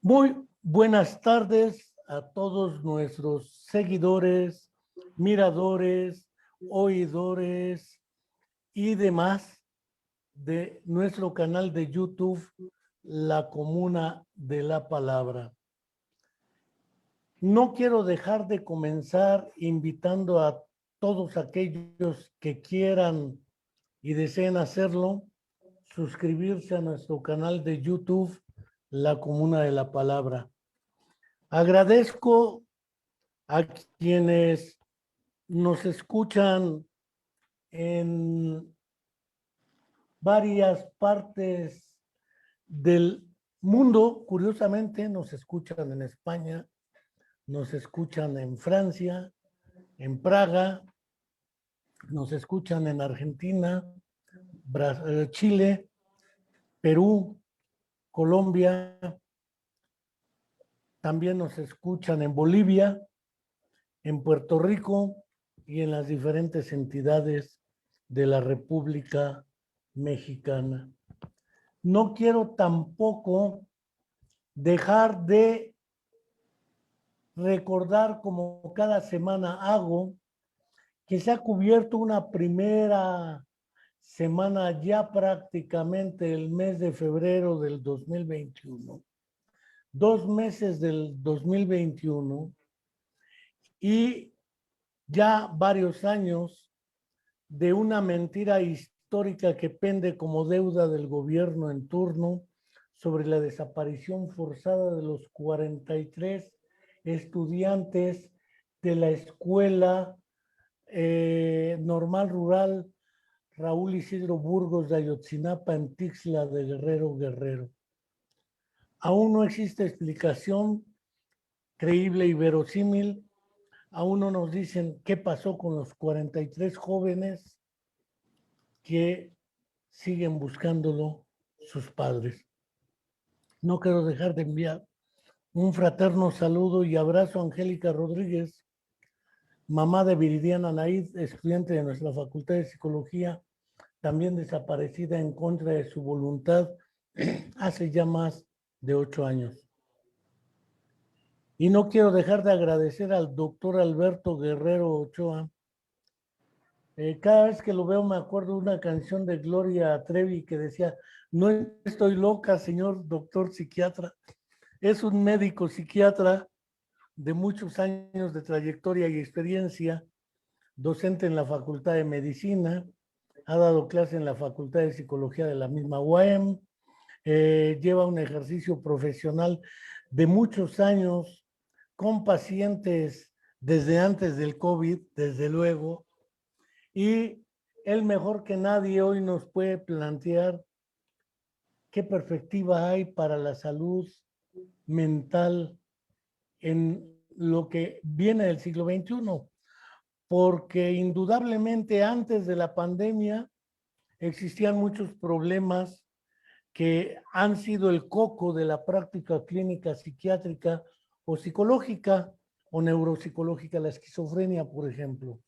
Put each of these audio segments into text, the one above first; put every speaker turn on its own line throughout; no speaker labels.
Muy buenas tardes a todos nuestros seguidores, miradores, oidores y demás de nuestro canal de YouTube, La Comuna de la Palabra. No quiero dejar de comenzar invitando a todos aquellos que quieran y deseen hacerlo, suscribirse a nuestro canal de YouTube, La Comuna de la Palabra. Agradezco a quienes nos escuchan en varias partes del mundo. Curiosamente, nos escuchan en España, nos escuchan en Francia, en Praga, nos escuchan en Argentina, Chile, Perú, Colombia, también nos escuchan en Bolivia, en Puerto Rico y en las diferentes entidades de la República Mexicana. No quiero tampoco dejar de recordar, como cada semana hago, que se ha cubierto una primera semana ya prácticamente el mes de febrero del 2021, 2 meses del 2021 y ya varios años de una mentira histórica que pende como deuda del gobierno en turno sobre la desaparición forzada de los 43 estudiantes de la escuela normal rural Raúl Isidro Burgos de Ayotzinapa en Tixla de Guerrero. Aún no existe explicación creíble y verosímil. Aún no nos dicen qué pasó con los 43 jóvenes que siguen buscándolo sus padres. No quiero dejar de enviar un fraterno saludo y abrazo a Angélica Rodríguez, mamá de Viridiana Naid, estudiante de nuestra Facultad de Psicología, también desaparecida en contra de su voluntad hace ya más de 8 años. Y no quiero dejar de agradecer al doctor Alberto Guerrero Ochoa. Cada vez que lo veo me acuerdo de una canción de Gloria Trevi que decía: no estoy loca, señor doctor psiquiatra. Es un médico psiquiatra de muchos años de trayectoria y experiencia, docente en la Facultad de Medicina, ha dado clase en la Facultad de Psicología de la misma UAM, lleva un ejercicio profesional de muchos años con pacientes desde antes del COVID, desde luego, y él mejor que nadie hoy nos puede plantear qué perspectiva hay para la salud mental en lo que viene del siglo XXI, porque indudablemente antes de la pandemia existían muchos problemas que han sido el coco de la práctica clínica psiquiátrica o psicológica o neuropsicológica, la esquizofrenia, por ejemplo.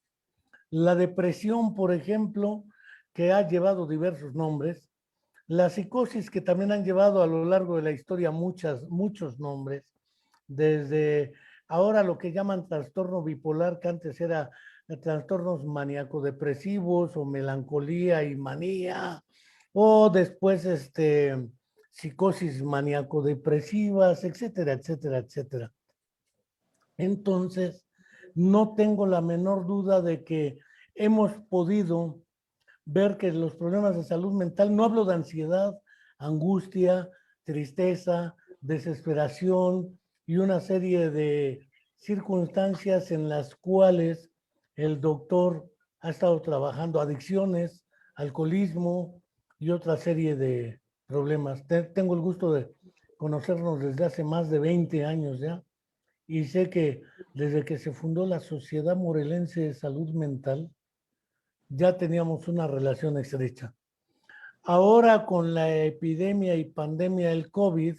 La depresión, por ejemplo, que ha llevado diversos nombres, la psicosis, que también han llevado a lo largo de la historia muchos nombres, desde ahora lo que llaman trastorno bipolar, que antes era trastornos maníaco-depresivos o melancolía y manía, o después psicosis maníaco-depresivas, etcétera, etcétera, etcétera. Entonces, no tengo la menor duda de que hemos podido ver que los problemas de salud mental, no hablo de ansiedad, angustia, tristeza, desesperación y una serie de circunstancias en las cuales el doctor ha estado trabajando, adicciones, alcoholismo y otra serie de problemas. Tengo el gusto de conocernos desde hace más de 20 años ya, y sé que desde que se fundó la Sociedad Morelense de Salud Mental, ya teníamos una relación estrecha. Ahora con la epidemia y pandemia del COVID,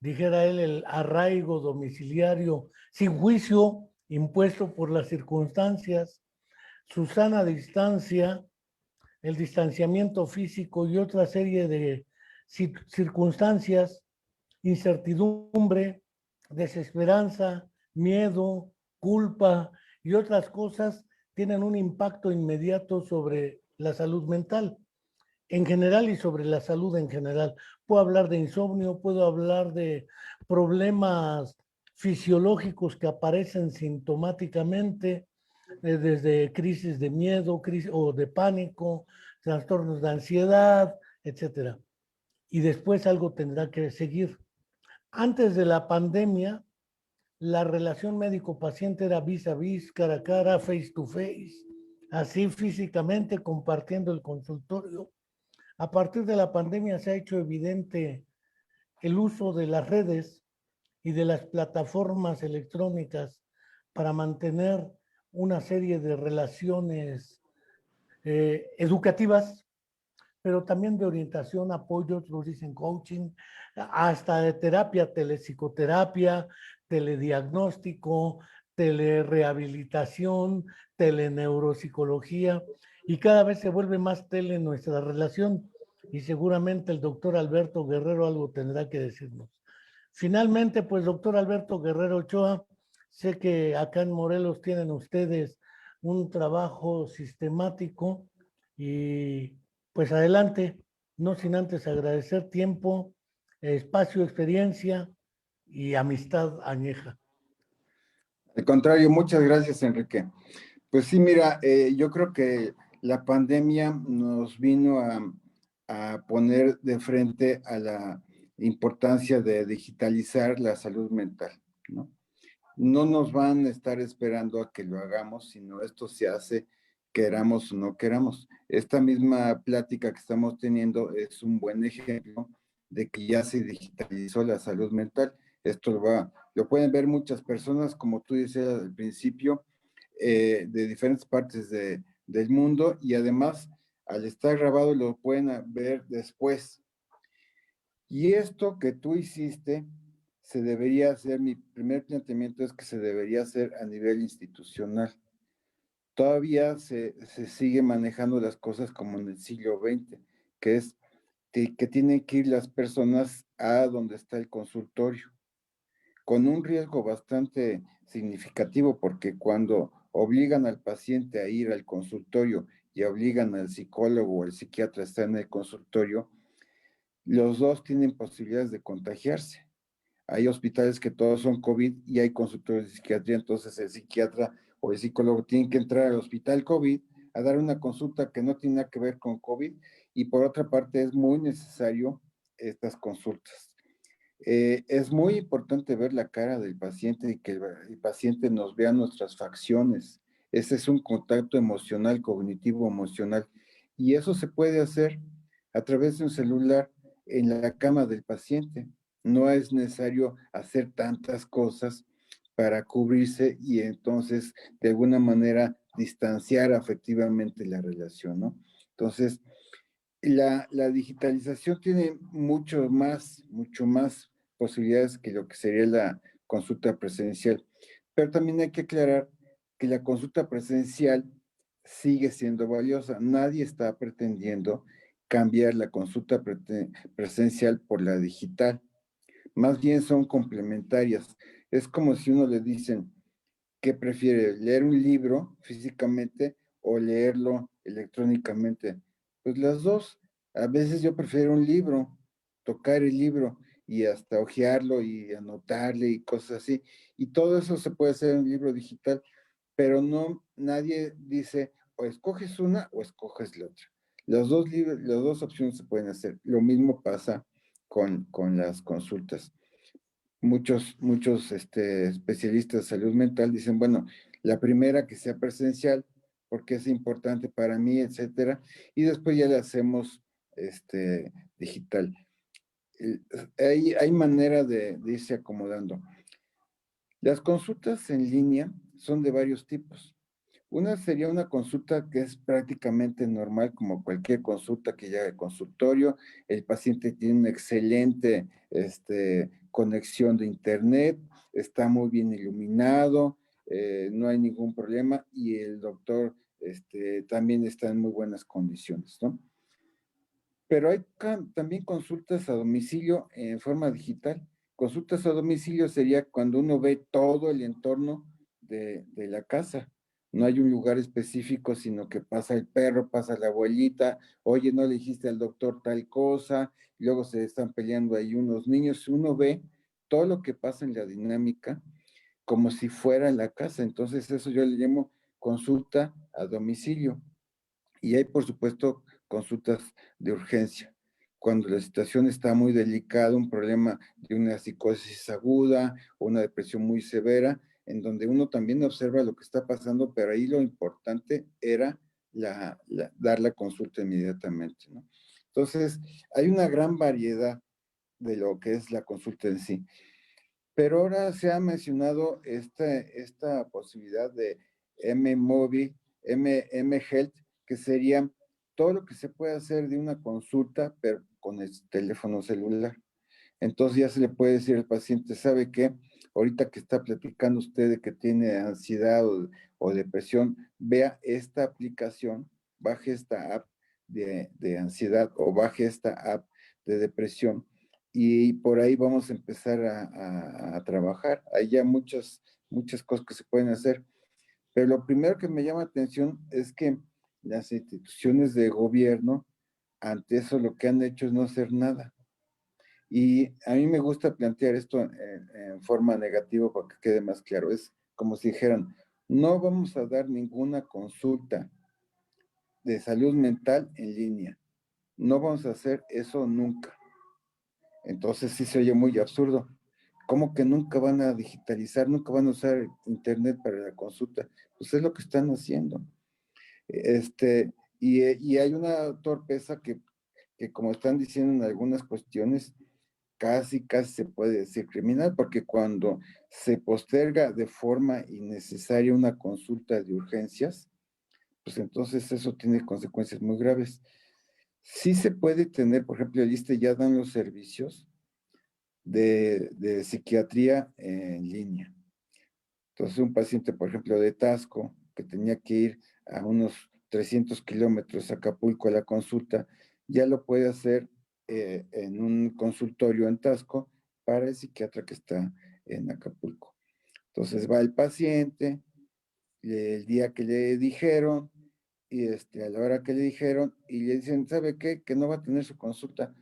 dijera él, el arraigo domiciliario sin juicio impuesto por las circunstancias, su sana distancia, el distanciamiento físico y otra serie de circunstancias incertidumbre, desesperanza, miedo, culpa y otras cosas tienen un impacto inmediato sobre la salud mental en general y sobre la salud en general. Puedo hablar de insomnio, puedo hablar de problemas fisiológicos que aparecen sintomáticamente, desde crisis de miedo, crisis, o de pánico, trastornos de ansiedad, etcétera. Y después algo tendrá que seguir. Antes de la pandemia, la relación médico-paciente era vis a vis, cara a cara, face to face, así físicamente compartiendo el consultorio. A partir de la pandemia se ha hecho evidente el uso de las redes y de las plataformas electrónicas para mantener una serie de relaciones educativas, pero también de orientación, apoyo, otros dicen coaching, hasta de terapia, telepsicoterapia, telediagnóstico, telerehabilitación, teleneuropsicología, y cada vez se vuelve más tele nuestra relación, y seguramente el doctor Alberto Guerrero algo tendrá que decirnos. Finalmente, pues doctor Alberto Guerrero Ochoa, sé que acá en Morelos tienen ustedes un trabajo sistemático y pues adelante, no sin antes agradecer tiempo, espacio, experiencia y amistad añeja.
Al contrario, muchas gracias, Enrique. Pues sí, mira, yo creo que la pandemia nos vino a poner de frente a la importancia de digitalizar la salud mental, ¿no? No nos van a estar esperando a que lo hagamos, sino esto se hace queramos o no queramos. Esta misma plática que estamos teniendo es un buen ejemplo de que ya se digitalizó la salud mental. Esto lo pueden ver muchas personas, como tú decías al principio, de diferentes partes del mundo, y además, al estar grabado, lo pueden ver después. Y esto que tú hiciste se debería hacer, mi primer planteamiento es que se debería hacer a nivel institucional. Todavía se sigue manejando las cosas como en el siglo XX, que es que tienen que ir las personas a donde está el consultorio, con un riesgo bastante significativo, porque cuando obligan al paciente a ir al consultorio y obligan al psicólogo o al psiquiatra a estar en el consultorio, los dos tienen posibilidades de contagiarse. Hay hospitales que todos son COVID y hay consultorios de psiquiatría, entonces el psiquiatra o el psicólogo tienen que entrar al hospital COVID a dar una consulta que no tiene nada que ver con COVID, y por otra parte es muy necesario estas consultas. Es muy importante ver la cara del paciente y que el paciente nos vea nuestras facciones. Ese es un contacto emocional, cognitivo, emocional. Y eso se puede hacer a través de un celular en la cama del paciente. No es necesario hacer tantas cosas para cubrirse y entonces de alguna manera distanciar afectivamente la relación, ¿no? Entonces, la digitalización tiene mucho más posibilidades que lo que sería la consulta presencial. Pero también hay que aclarar que la consulta presencial sigue siendo valiosa. Nadie está pretendiendo cambiar la consulta presencial por la digital. Más bien son complementarias. Es como si uno le dicen, ¿qué prefiere? ¿Leer un libro físicamente o leerlo electrónicamente? Pues las dos. A veces yo prefiero un libro, tocar el libro y hasta hojearlo y anotarle y cosas así. Y todo eso se puede hacer en un libro digital, pero no, nadie dice o escoges una o escoges la otra. Las dos opciones se pueden hacer. Lo mismo pasa con las consultas. Muchos especialistas de salud mental dicen, bueno, la primera que sea presencial, porque es importante para mí, etcétera, y después ya le hacemos digital. Hay manera de irse acomodando. Las consultas en línea son de varios tipos. Una sería una consulta que es prácticamente normal, como cualquier consulta que llega al consultorio. El paciente tiene una excelente conexión de internet, está muy bien iluminado, no hay ningún problema y el doctor también está en muy buenas condiciones, ¿no? Pero hay también consultas a domicilio en forma digital, consultas a domicilio sería cuando uno ve todo el entorno de la casa. No hay un lugar específico, sino que pasa el perro, pasa la abuelita, oye, no le dijiste al doctor tal cosa, y luego se están peleando ahí unos niños. Uno ve todo lo que pasa en la dinámica como si fuera en la casa. Entonces, eso yo le llamo consulta a domicilio. Y hay, por supuesto, consultas de urgencia. Cuando la situación está muy delicada, un problema de una psicosis aguda o una depresión muy severa, en donde uno también observa lo que está pasando, pero ahí lo importante era dar la consulta inmediatamente, ¿no? Entonces, hay una gran variedad de lo que es la consulta en sí. Pero ahora se ha mencionado esta posibilidad de M-Móvil, M-Health, que sería todo lo que se puede hacer de una consulta, pero con el teléfono celular. Entonces ya se le puede decir al paciente, ¿sabe qué? Ahorita que está platicando usted de que tiene ansiedad o depresión, vea esta aplicación, baje esta app de ansiedad o baje esta app de depresión y por ahí vamos a empezar a trabajar. Hay ya muchas cosas que se pueden hacer, pero lo primero que me llama la atención es que las instituciones de gobierno, ante eso lo que han hecho es no hacer nada. Y a mí me gusta plantear esto en forma negativa para que quede más claro. Es como si dijeran, no vamos a dar ninguna consulta de salud mental en línea. No vamos a hacer eso nunca. Entonces sí se oye muy absurdo. ¿Cómo que nunca van a digitalizar, nunca van a usar internet para la consulta? Pues es lo que están haciendo. Y hay una torpeza que como están diciendo en algunas cuestiones, casi se puede decir criminal, porque cuando se posterga de forma innecesaria una consulta de urgencias, pues entonces eso tiene consecuencias muy graves. Sí se puede tener, por ejemplo, el ISSSTE ya dan los servicios de psiquiatría en línea. Entonces, un paciente, por ejemplo, de Tasco, que tenía que ir a unos 300 kilómetros a Acapulco a la consulta, ya lo puede hacer en un consultorio en Tasco para el psiquiatra que está en Acapulco. Entonces va el paciente, el día que le dijeron, y a la hora que le dijeron, y le dicen, ¿sabe qué? Que no va a tener su consulta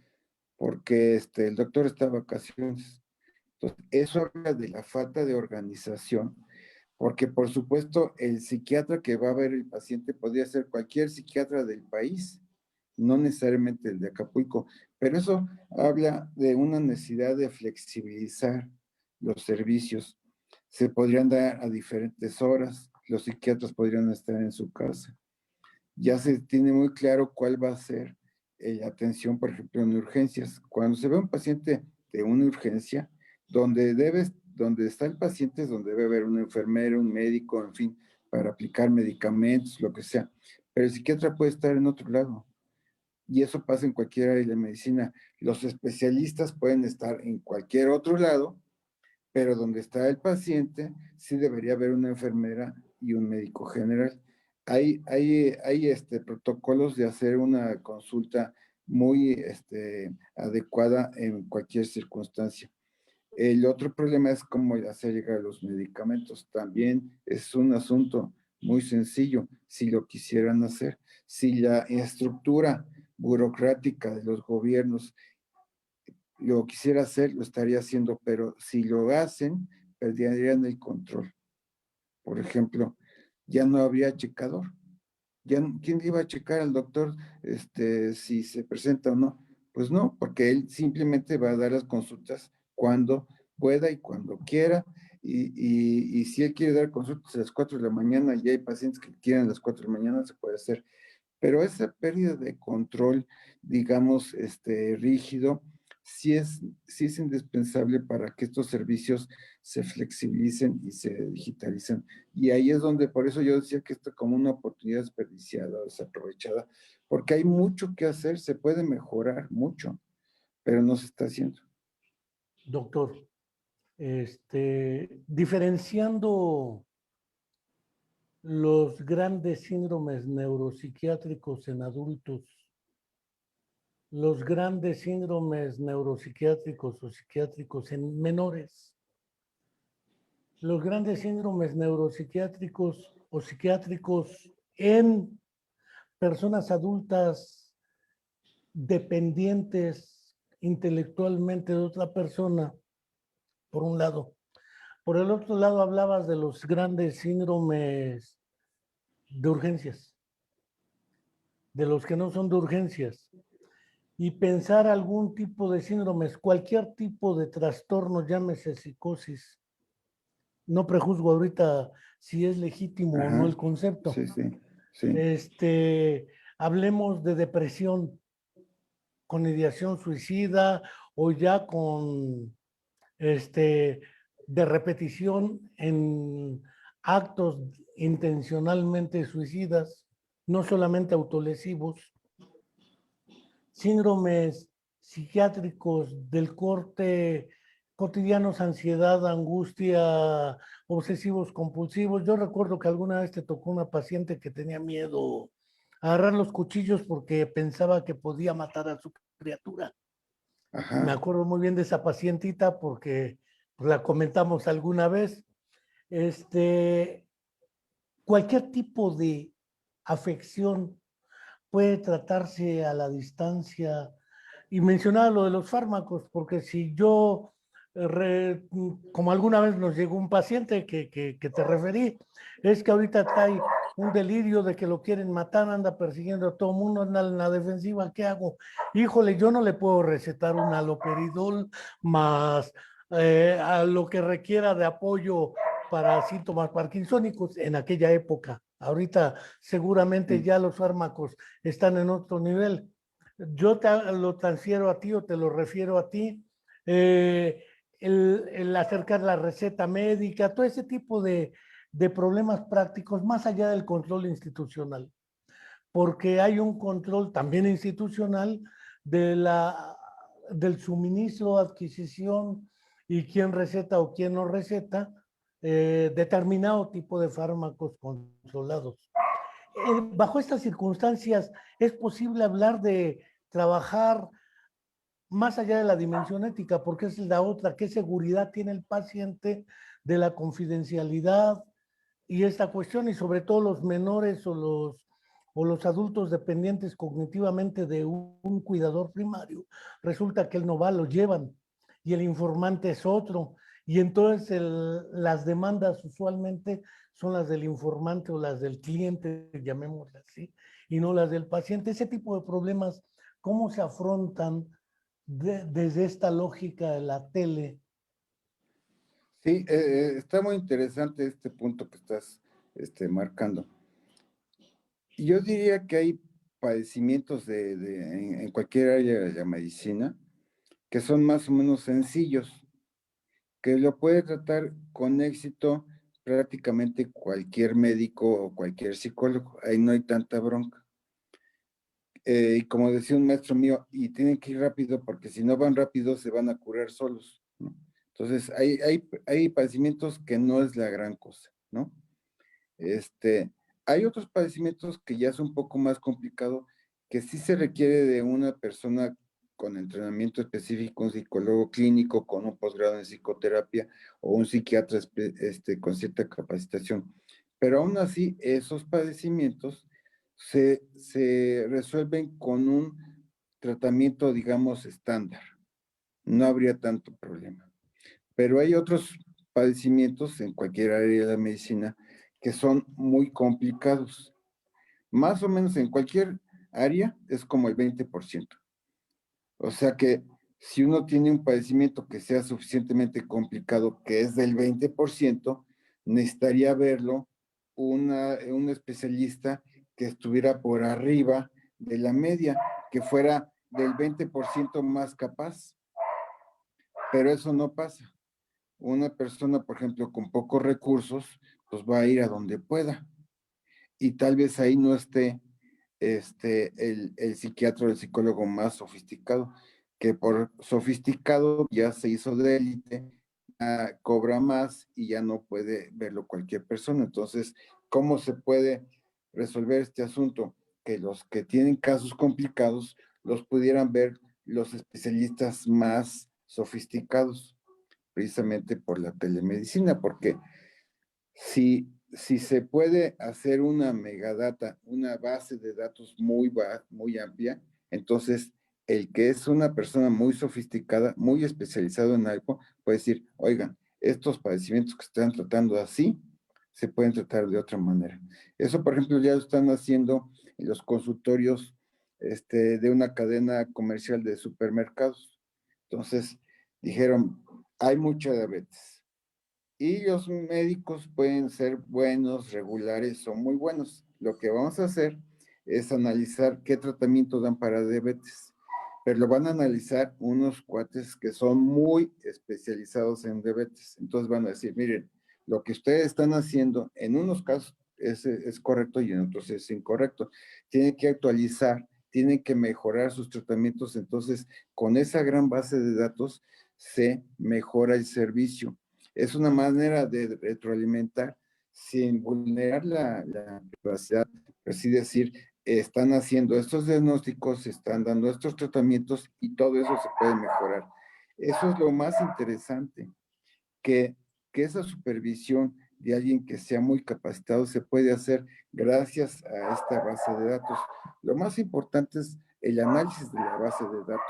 porque el doctor está de vacaciones. Entonces, eso habla de la falta de organización, porque por supuesto el psiquiatra que va a ver el paciente podría ser cualquier psiquiatra del país, no necesariamente el de Acapulco, pero eso habla de una necesidad de flexibilizar los servicios. Se podrían dar a diferentes horas, los psiquiatras podrían estar en su casa. Ya se tiene muy claro cuál va a ser la atención, por ejemplo, en urgencias. Cuando se ve un paciente de una urgencia, donde está el paciente es donde debe haber un enfermero, un médico, en fin, para aplicar medicamentos, lo que sea. Pero el psiquiatra puede estar en otro lado. Y eso pasa en cualquier área de la medicina. Los especialistas pueden estar en cualquier otro lado, pero donde está el paciente, sí debería haber una enfermera y un médico general. Hay protocolos de hacer una consulta muy adecuada en cualquier circunstancia. El otro problema es cómo hacer llegar los medicamentos. También es un asunto muy sencillo, si lo quisieran hacer. Si la estructura burocrática de los gobiernos lo quisiera hacer, lo estaría haciendo, pero si lo hacen, perderían el control. Por ejemplo, ya no habría checador. ¿Quién le iba a checar al doctor si se presenta o no? Pues no, porque él simplemente va a dar las consultas cuando pueda y cuando quiera. Y si él quiere dar consultas a las 4 de la mañana y hay pacientes que quieren a las 4 de la mañana, se puede hacer. Pero esa pérdida de control, digamos, rígido, sí es indispensable para que estos servicios se flexibilicen y se digitalicen. Y ahí es donde, por eso yo decía que esto es como una oportunidad desperdiciada, desaprovechada, porque hay mucho que hacer, se puede mejorar mucho, pero no se está haciendo.
Doctor, diferenciando los grandes síndromes neuropsiquiátricos en adultos, los grandes síndromes neuropsiquiátricos o psiquiátricos en menores. Los grandes síndromes neuropsiquiátricos o psiquiátricos en personas adultas dependientes intelectualmente de otra persona, por un lado. Por el otro lado, hablabas de los grandes síndromes de urgencias, de los que no son de urgencias, y pensar algún tipo de síndromes, cualquier tipo de trastorno, llámese psicosis. No prejuzgo ahorita si es legítimo o no
Ajá,
el concepto.
sí, sí, sí.
Hablemos de depresión con ideación suicida o ya con de repetición en actos intencionalmente suicidas, no solamente autolesivos, síndromes psiquiátricos del corte cotidianos, ansiedad, angustia, obsesivos compulsivos. Yo recuerdo que alguna vez te tocó una paciente que tenía miedo a agarrar los cuchillos porque pensaba que podía matar a su criatura. Me
Ajá,
acuerdo muy bien de esa pacientita porque pues, la comentamos alguna vez. Este, Cualquier tipo de afección puede tratarse a la distancia. Y mencionaba lo de los fármacos, porque si yo, como alguna vez nos llegó un paciente que te referí, es que ahorita trae un delirio de que lo quieren matar, anda persiguiendo a todo el mundo, anda en la defensiva, ¿qué hago? Híjole, yo no le puedo recetar un haloperidol más a lo que requiera de apoyo para síntomas parkinsónicos en aquella época. Ahorita seguramente
sí.
ya los fármacos están en otro nivel. Yo lo transfiero a ti o te lo refiero a ti. Eh, el acercar la receta médica, todo ese tipo de problemas prácticos más allá del control institucional, porque hay un control también institucional de del suministro, adquisición y quién receta o quién no receta determinado tipo de fármacos controlados. Bajo estas circunstancias, ¿es posible hablar de trabajar más allá de la dimensión ética? Porque es la otra, ¿qué seguridad tiene el paciente de la confidencialidad y esta cuestión? Y sobre todo los menores o los adultos dependientes cognitivamente de un cuidador primario. Resulta que él no va, lo llevan y el informante es otro. Y entonces las demandas usualmente son las del informante o las del cliente, llamémosle así, y no las del paciente. Ese tipo de problemas, ¿cómo se afrontan desde esta lógica de la tele?
Sí, está muy interesante este punto que estás marcando. Yo diría que hay padecimientos en cualquier área de la medicina que son más o menos sencillos, que lo puede tratar con éxito prácticamente cualquier médico o cualquier psicólogo. Ahí no hay tanta bronca. Y como decía un maestro mío, y tienen que ir rápido porque si no van rápido se van a curar solos, ¿no? Entonces, hay padecimientos que no es la gran cosa, ¿no? Hay otros padecimientos que ya es un poco más complicado, que sí se requiere de una persona con entrenamiento específico, un psicólogo clínico con un posgrado en psicoterapia o un psiquiatra con cierta capacitación. Pero aún así, esos padecimientos se resuelven con un tratamiento, digamos, estándar. No habría tanto problema. Pero hay otros padecimientos en cualquier área de la medicina que son muy complicados. Más o menos en cualquier área es como el 20%. O sea que si uno tiene un padecimiento que sea suficientemente complicado, que es del 20%, necesitaría verlo un especialista que estuviera por arriba de la media, que fuera del 20% más capaz. Pero eso no pasa. Una persona, por ejemplo, con pocos recursos, pues va a ir a donde pueda. Y tal vez ahí no esté el psiquiatra o el psicólogo más sofisticado, que por sofisticado ya se hizo de élite, cobra más y ya no puede verlo cualquier persona. Entonces, ¿cómo se puede resolver este asunto? Que los que tienen casos complicados los pudieran ver los especialistas más sofisticados, precisamente por la telemedicina, porque si se puede hacer una megadata, una base de datos muy amplia, entonces el que es una persona muy sofisticada, muy especializado en algo, puede decir, oigan, estos padecimientos que están tratando así, se pueden tratar de otra manera. Eso, por ejemplo, ya lo están haciendo en los consultorios de una cadena comercial de supermercados. Entonces, dijeron, hay mucha diabetes y los médicos pueden ser buenos, regulares o muy buenos. Lo que vamos a hacer es analizar qué tratamiento dan para diabetes, pero lo van a analizar unos cuates que son muy especializados en diabetes. Entonces van a decir, miren, lo que ustedes están haciendo en unos casos es correcto y en otros es incorrecto. Tienen que actualizar, tienen que mejorar sus tratamientos. Entonces, con esa gran base de datos se mejora el servicio. Es una manera de retroalimentar sin vulnerar la privacidad, así decir, están haciendo estos diagnósticos, están dando estos tratamientos y todo eso se puede mejorar. Eso es lo más interesante, que, que esa supervisión de alguien que sea muy capacitado se puede hacer gracias a esta base de datos. Lo más importante es el análisis de la base de datos.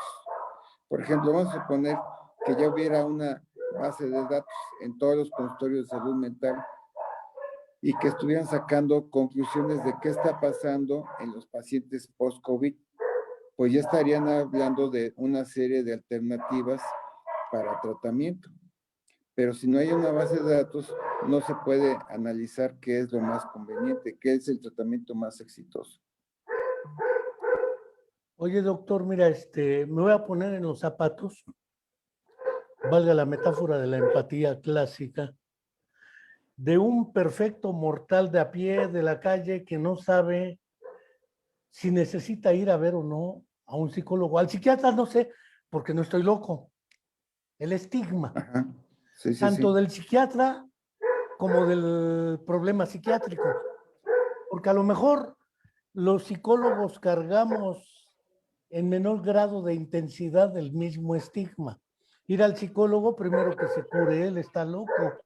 Por ejemplo, vamos a suponer que ya hubiera una base de datos en todos los consultorios de salud mental y que estuvieran sacando conclusiones de qué está pasando en los pacientes post-COVID, pues ya estarían hablando de una serie de alternativas para tratamiento. Pero si no hay una base de datos, no se puede analizar qué es lo más conveniente, qué es el tratamiento más exitoso.
Oye, doctor, mira, me voy a poner en los zapatos, valga la metáfora de la empatía clásica, de un perfecto mortal de a pie de la calle que no sabe si necesita ir a ver o no a un psicólogo. Al psiquiatra no sé, porque no estoy loco. El estigma,
Ajá. Sí, sí,
tanto
sí.
del psiquiatra como del problema psiquiátrico. Porque a lo mejor los psicólogos cargamos en menor grado de intensidad del mismo estigma. Ir al psicólogo, primero que se cure, él está loco,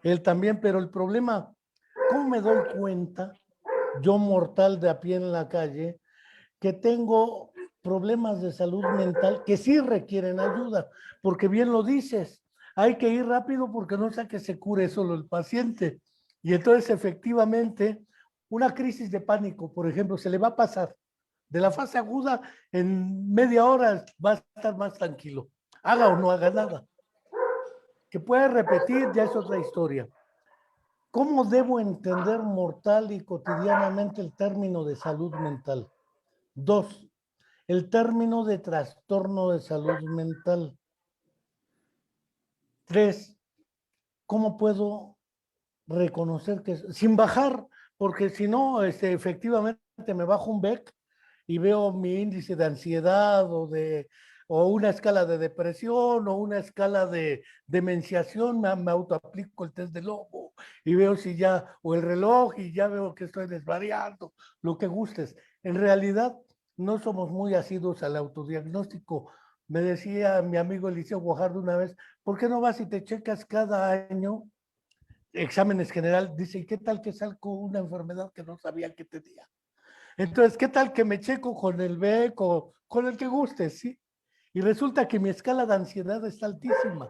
él también, pero el problema, ¿cómo me doy cuenta, yo mortal de a pie en la calle, que tengo problemas de salud mental que sí requieren ayuda? Porque bien lo dices, hay que ir rápido porque no sea que se cure solo el paciente. Y entonces efectivamente, una crisis de pánico, por ejemplo, se le va a pasar. De la fase aguda, en media hora va a estar más tranquilo. Haga o no haga nada. Que puede repetir, ya es otra historia. ¿Cómo debo entender mortal y cotidianamente el término de salud mental? 2, el término de trastorno de salud mental. 3, ¿cómo puedo reconocer que sin bajar? Porque si no, efectivamente me bajo un BEC y veo mi índice de ansiedad o una escala de depresión o una escala de demenciación, me autoaplico el test de lobo y veo si ya, o el reloj y ya veo que estoy desvariando, lo que gustes. En realidad, no somos muy asiduos al autodiagnóstico. Me decía mi amigo Eliseo Guajardo una vez, ¿por qué no vas y te checas cada año exámenes general? Dice, ¿y qué tal que salgo una enfermedad que no sabía que tenía? Entonces, ¿qué tal que me checo con el BEC o con el que guste, sí? Y resulta que mi escala de ansiedad está altísima,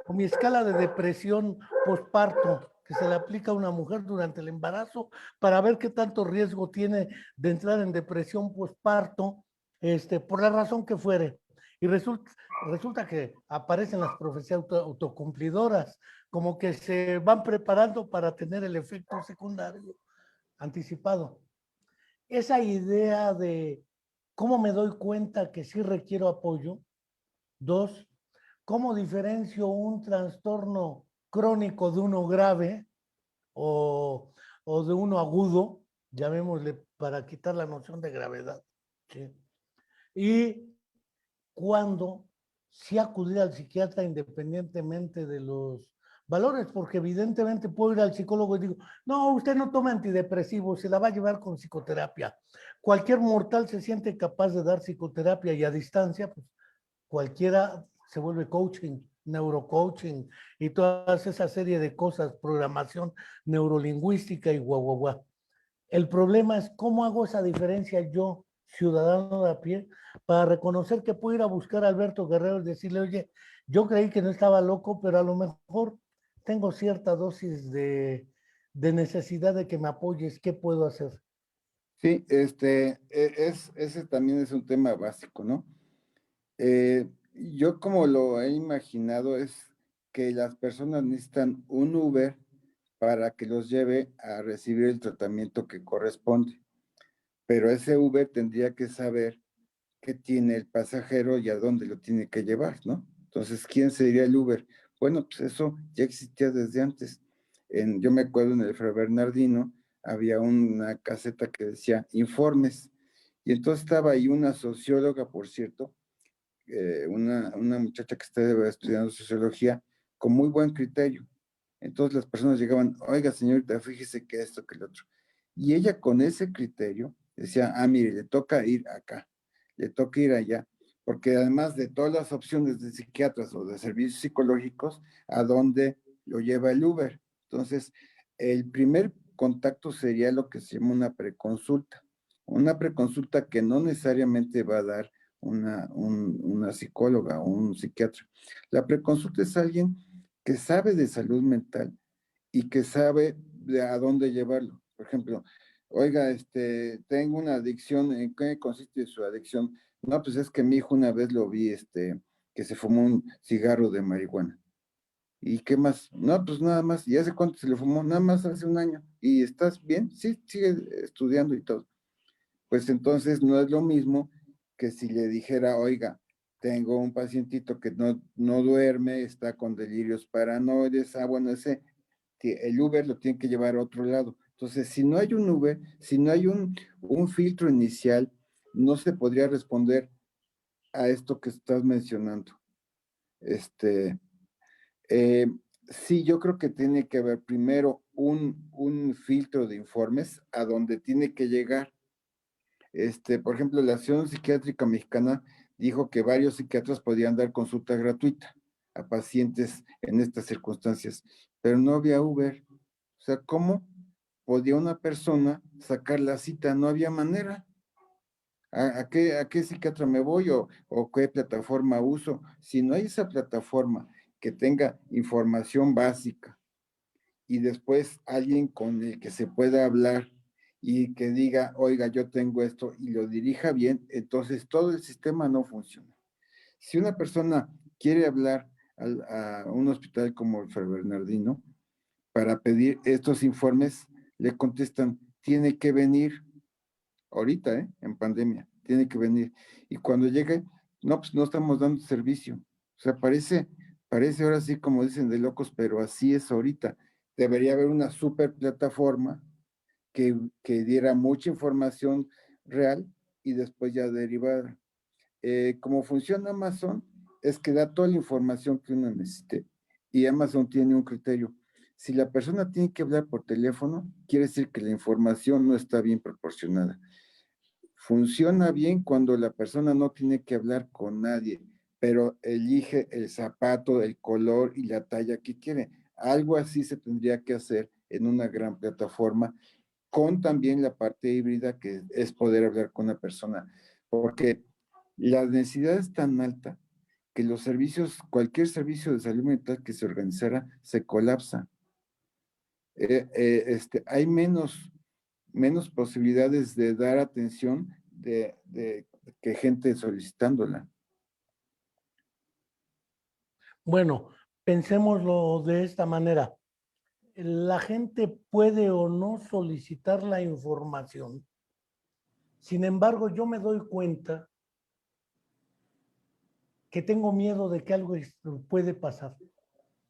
o mi escala de depresión posparto, que se le aplica a una mujer durante el embarazo para ver qué tanto riesgo tiene de entrar en depresión posparto, por la razón que fuere. Y resulta que aparecen las profecías autocumplidoras, como que se van preparando para tener el efecto secundario anticipado. Esa idea de cómo me doy cuenta que sí requiero apoyo. 2, ¿cómo diferencio un trastorno crónico de uno grave o de uno agudo? Llamémosle para quitar la noción de gravedad. ¿Sí? Y cuándo sí acudir al psiquiatra independientemente de los valores, porque evidentemente puedo ir al psicólogo y digo, no, usted no toma antidepresivos, se la va a llevar con psicoterapia. Cualquier mortal se siente capaz de dar psicoterapia y a distancia, pues cualquiera se vuelve coaching, neurocoaching y toda esa serie de cosas, programación neurolingüística y guau, guau, guau. El problema es cómo hago esa diferencia yo, ciudadano de a pie, para reconocer que puedo ir a buscar a Alberto Guerrero y decirle, oye, yo creí que no estaba loco, pero a lo mejor tengo cierta dosis de necesidad de que me apoyes. ¿Qué puedo hacer?
Sí, ese también es un tema básico, ¿no? Yo como lo he imaginado es que las personas necesitan un Uber para que los lleve a recibir el tratamiento que corresponde, pero ese Uber tendría que saber qué tiene el pasajero y a dónde lo tiene que llevar, ¿no? Entonces, ¿quién sería el Uber? Bueno, pues eso ya existía desde antes. Yo me acuerdo en el Fray Bernardino había una caseta que decía informes, y entonces estaba ahí una socióloga, por cierto, una muchacha que estaba estudiando sociología con muy buen criterio. Entonces las personas llegaban, oiga señorita, fíjese que esto, que el otro. Y ella con ese criterio decía, ah, mire, le toca ir acá, le toca ir allá, porque además de todas las opciones de psiquiatras o de servicios psicológicos, ¿a dónde lo lleva el Uber? Entonces, el primer contacto sería lo que se llama una preconsulta que no necesariamente va a dar una psicóloga o un psiquiatra. La preconsulta es alguien que sabe de salud mental y que sabe de a dónde llevarlo. Por ejemplo, oiga, tengo una adicción, ¿en qué consiste su adicción? No, pues es que mi hijo una vez lo vi, que se fumó un cigarro de marihuana. ¿Y qué más? No, pues nada más. ¿Y hace cuánto se le fumó? Nada más hace un año. ¿Y estás bien? Sí, sigue estudiando y todo. Pues entonces no es lo mismo que si le dijera, oiga, tengo un pacientito que no duerme, está con delirios paranoides, bueno, el Uber lo tiene que llevar a otro lado. Entonces, si no hay un Uber, si no hay un filtro inicial, no se podría responder a esto que estás mencionando. Este, eh, sí, yo creo que tiene que haber primero un filtro de informes a donde tiene que llegar. Por ejemplo, la Asociación Psiquiátrica Mexicana dijo que varios psiquiatras podían dar consulta gratuita a pacientes en estas circunstancias, pero no había Uber. O sea, ¿cómo podía una persona sacar la cita? No había manera. ¿A qué psiquiatra me voy o qué plataforma uso? Si no hay esa plataforma que tenga información básica y después alguien con el que se pueda hablar y que diga, oiga, yo tengo esto y lo dirija bien, entonces todo el sistema no funciona. Si una persona quiere hablar a un hospital como el Fray Bernardino para pedir estos informes, le contestan, tiene que venir ahorita, en pandemia, tiene que venir. Y cuando llegue, no, pues no estamos dando servicio. O sea, parece ahora sí como dicen de locos, pero así es ahorita. Debería haber una super plataforma que diera mucha información real y después ya derivada. Como funciona Amazon, es que da toda la información que uno necesite y Amazon tiene un criterio. Si la persona tiene que hablar por teléfono, quiere decir que la información no está bien proporcionada. Funciona bien cuando la persona no tiene que hablar con nadie, pero elige el zapato, el color y la talla que quiere. Algo así se tendría que hacer en una gran plataforma con también la parte híbrida que es poder hablar con la persona, porque la necesidad es tan alta que los servicios, cualquier servicio de salud mental que se organizara, se colapsa. Hay menos posibilidades de dar atención de que gente solicitándola.
Bueno, pensémoslo de esta manera. La gente puede o no solicitar la información. Sin embargo, yo me doy cuenta que tengo miedo de que algo puede pasar.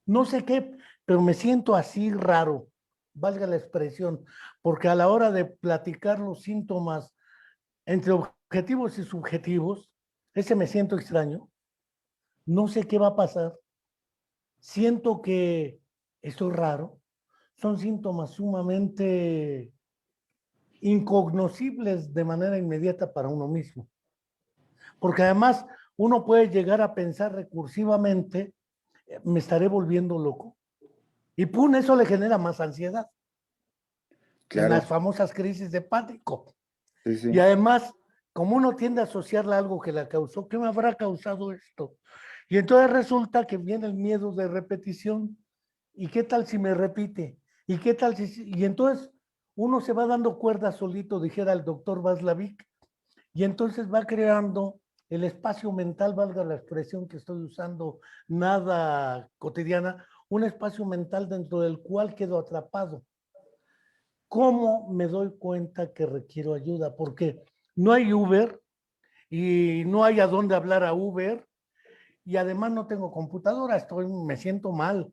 No sé qué, pero me siento así raro, valga la expresión, porque a la hora de platicar los síntomas entre objetivos y subjetivos, ese me siento extraño, no sé qué va a pasar, siento que esto es raro, son síntomas sumamente incognoscibles de manera inmediata para uno mismo. Porque además uno puede llegar a pensar recursivamente, me estaré volviendo loco. Y pum, eso le genera más ansiedad en las
Claro,
famosas crisis de pánico.
sí,
Y
sí,
además, como uno tiende a asociarle a algo que la causó, ¿qué me habrá causado esto? Y entonces resulta que viene el miedo de repetición. ¿Y qué tal si me repite? ¿Y qué tal si...? Y entonces uno se va dando cuerda solito, dijera el doctor Václavic, y entonces va creando el espacio mental, valga la expresión que estoy usando, nada cotidiana, un espacio mental dentro del cual quedo atrapado. ¿Cómo me doy cuenta que requiero ayuda? Porque no hay Uber y no hay a dónde hablar a Uber y además no tengo computadora, me siento mal,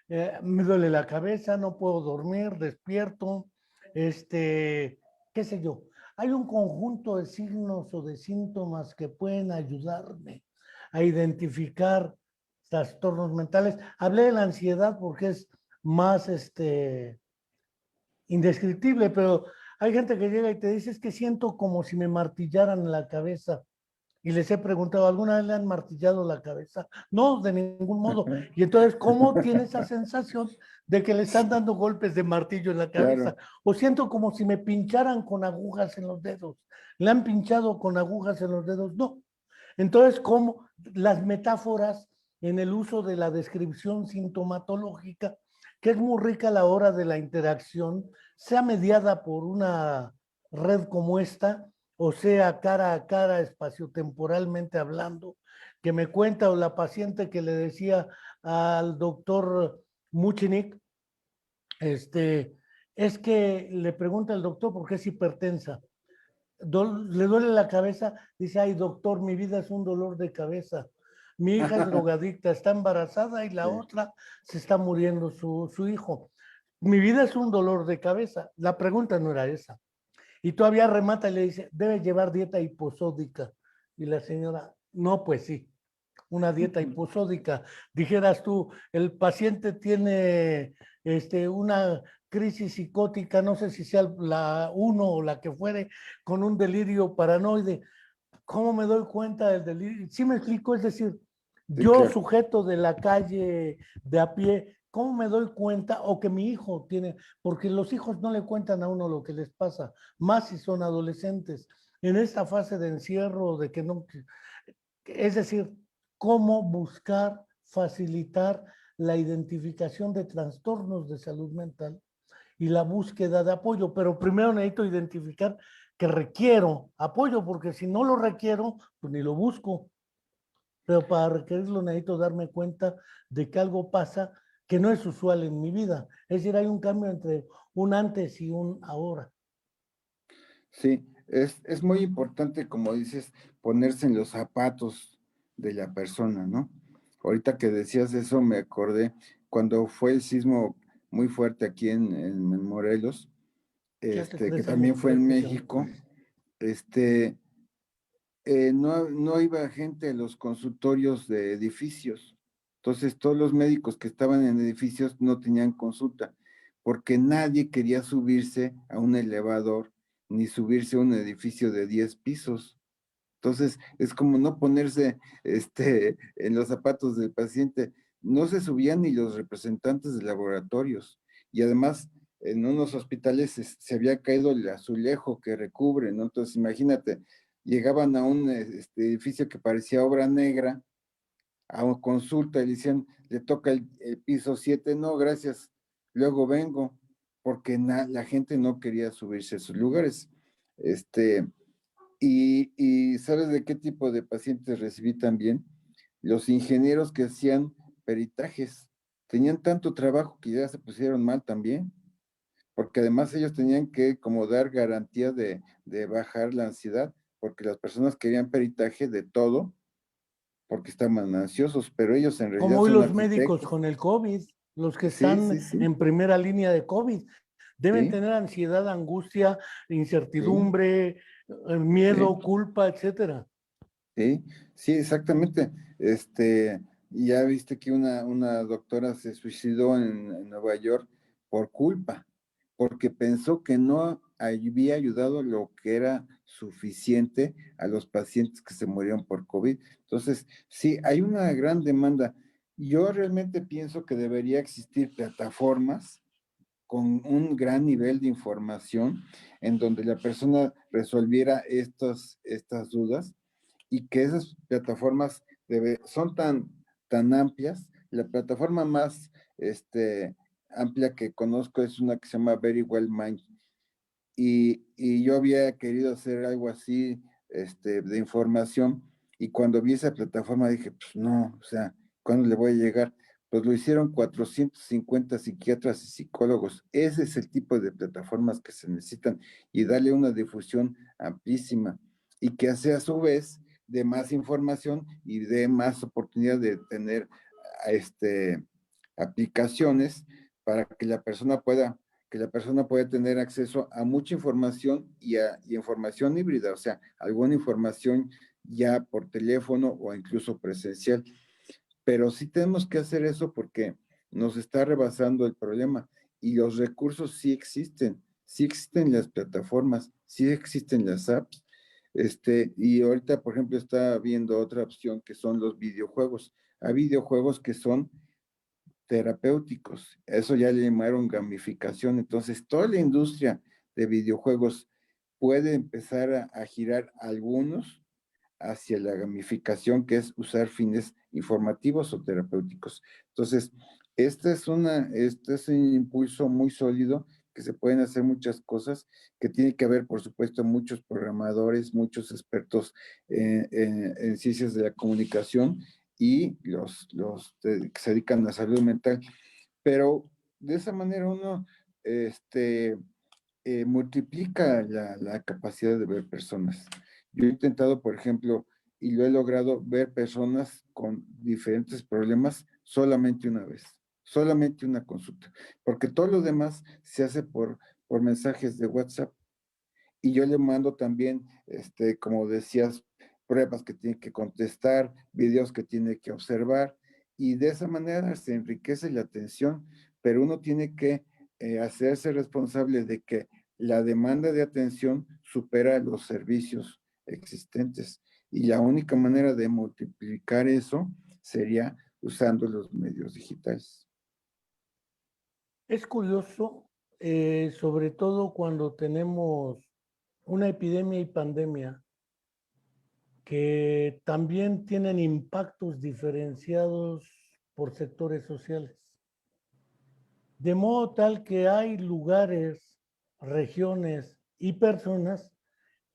me duele la cabeza, no puedo dormir, despierto, qué sé yo. Hay un conjunto de signos o de síntomas que pueden ayudarme a identificar trastornos mentales. Hablé de la ansiedad porque es más indescriptible, pero hay gente que llega y te dice es que siento como si me martillaran en la cabeza. Y les he preguntado, ¿alguna vez le han martillado la cabeza? No, de ningún modo. Y entonces, ¿cómo tiene esa sensación de que le están dando golpes de martillo en la cabeza?
claro.
O siento como si me pincharan con agujas en los dedos. ¿Le han pinchado con agujas en los dedos? No. Entonces, ¿cómo las metáforas en el uso de la descripción sintomatológica, que es muy rica a la hora de la interacción, sea mediada por una red como esta, o sea, cara a cara, espaciotemporalmente hablando, que me cuenta o la paciente que le decía al doctor Muchinik, es que le pregunta al doctor por qué es hipertensa. Le duele la cabeza, dice, ay doctor, mi vida es un dolor de cabeza. Mi hija es drogadicta, está embarazada y la
Sí,
otra se está muriendo su hijo. Mi vida es un dolor de cabeza. La pregunta no era esa. Y todavía remata y le dice, debe llevar dieta hiposódica. Y la señora, no, pues sí, una dieta hiposódica. Dijeras tú, el paciente tiene una crisis psicótica, no sé si sea la uno o la que fuere, con un delirio paranoide. ¿Cómo me doy cuenta del delirio? Sí me explico, es decir,
sí,
yo
claro.
sujeto de la calle de a pie, ¿cómo me doy cuenta? O que mi hijo tiene, porque los hijos no le cuentan a uno lo que les pasa, más si son adolescentes, en esta fase de encierro, de que no, es decir, cómo buscar facilitar la identificación de trastornos de salud mental y la búsqueda de apoyo, pero primero necesito identificar que requiero apoyo, porque si no lo requiero, pues ni lo busco, pero para requerirlo necesito darme cuenta de que algo pasa que no es usual en mi vida, es decir, hay un cambio entre un antes y un ahora.
Sí, es muy importante, como dices, ponerse en los zapatos de la persona, ¿no? Ahorita que decías eso, me acordé cuando fue el sismo muy fuerte aquí en Morelos,
Sí, hace
que
3 años
también fue en
precisamente.
México, este, no iba gente a los consultorios de edificios. Entonces, todos los médicos que estaban en edificios no tenían consulta, porque nadie quería subirse a un elevador ni subirse a un edificio de 10 pisos. Entonces, es como no ponerse en los zapatos del paciente. No se subían ni los representantes de laboratorios. Y además, en unos hospitales se había caído el azulejo que recubre, ¿no? Entonces, imagínate, llegaban a un edificio que parecía obra negra, a una consulta y le decían, le toca el piso 7, no, gracias, luego vengo, porque la gente no quería subirse a esos lugares. Este, y ¿sabes de qué tipo de pacientes recibí también? Los ingenieros que hacían peritajes. Tenían tanto trabajo que ya se pusieron mal también, porque además ellos tenían que como dar garantía de bajar la ansiedad, porque las personas querían peritaje de todo, porque estaban ansiosos, pero ellos en realidad
Como hoy
son
los médicos
arquitectos.
con el COVID, los que
Sí,
están
sí, sí,
en primera línea de COVID, deben
sí,
tener ansiedad, angustia,
sí,
incertidumbre,
sí.
miedo, culpa, etcétera.
Sí, sí, exactamente. Y ya viste que una doctora se suicidó en Nueva York por culpa, porque pensó que no había ayudado lo que era suficiente a los pacientes que se murieron por COVID. Entonces, sí, hay una gran demanda. Yo realmente pienso que debería existir plataformas con un gran nivel de información en donde la persona resolviera estas dudas y que esas plataformas son tan amplias. La plataforma más amplia que conozco es una que se llama Very Well Mind y yo había querido hacer algo así de información y cuando vi esa plataforma dije, pues no, o sea, ¿cuándo le voy a llegar? Pues lo hicieron 450 psiquiatras y psicólogos. Ese es el tipo de plataformas que se necesitan y darle una difusión amplísima y que hace a su vez de más información y de más oportunidad de tener aplicaciones para que la persona pueda tener acceso a mucha información y información híbrida, o sea, alguna información ya por teléfono o incluso presencial. Pero sí tenemos que hacer eso porque nos está rebasando el problema y los recursos sí existen las plataformas, sí existen las apps. Y ahorita, por ejemplo, está viendo otra opción que son los videojuegos. Hay videojuegos que son terapéuticos. Eso ya le llamaron gamificación. Entonces, toda la industria de videojuegos puede empezar a girar algunos hacia la gamificación, que es usar fines informativos o terapéuticos. Entonces, este es un impulso muy sólido que se pueden hacer muchas cosas, que tiene que haber, por supuesto, muchos programadores, muchos expertos en ciencias de la comunicación y que se dedican a la salud mental. Pero de esa manera uno multiplica la capacidad de ver personas. Yo he intentado, por ejemplo, y lo he logrado ver personas con diferentes problemas solamente una vez, solamente una consulta, porque todo lo demás se hace por mensajes de WhatsApp y yo le mando también, como decías, pruebas que tiene que contestar, videos que tiene que observar, y de esa manera se enriquece la atención, pero uno tiene que hacerse responsable de que la demanda de atención supera los servicios existentes, y la única manera de multiplicar eso sería usando los medios digitales.
Es curioso, sobre todo cuando tenemos una epidemia y pandemia que también tienen impactos diferenciados por sectores sociales. De modo tal que hay lugares, regiones y personas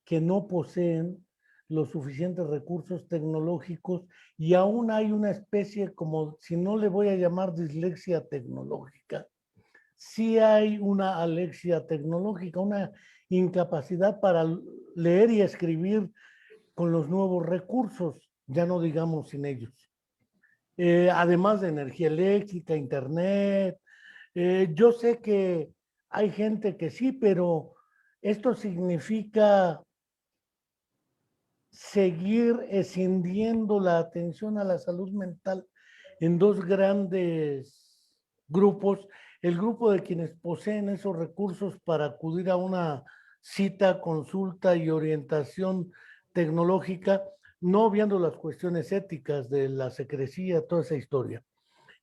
que no poseen los suficientes recursos tecnológicos y aún hay una especie como, si no le voy a llamar dislexia tecnológica, sí hay una alexia tecnológica, una incapacidad para leer y escribir con los nuevos recursos, ya no digamos sin ellos. Además de energía eléctrica, internet. Yo sé que hay gente que sí, pero esto significa seguir escindiendo la atención a la salud mental en dos grandes grupos. El grupo de quienes poseen esos recursos para acudir a una cita, consulta y orientación tecnológica, no viendo las cuestiones éticas de la secrecía, toda esa historia.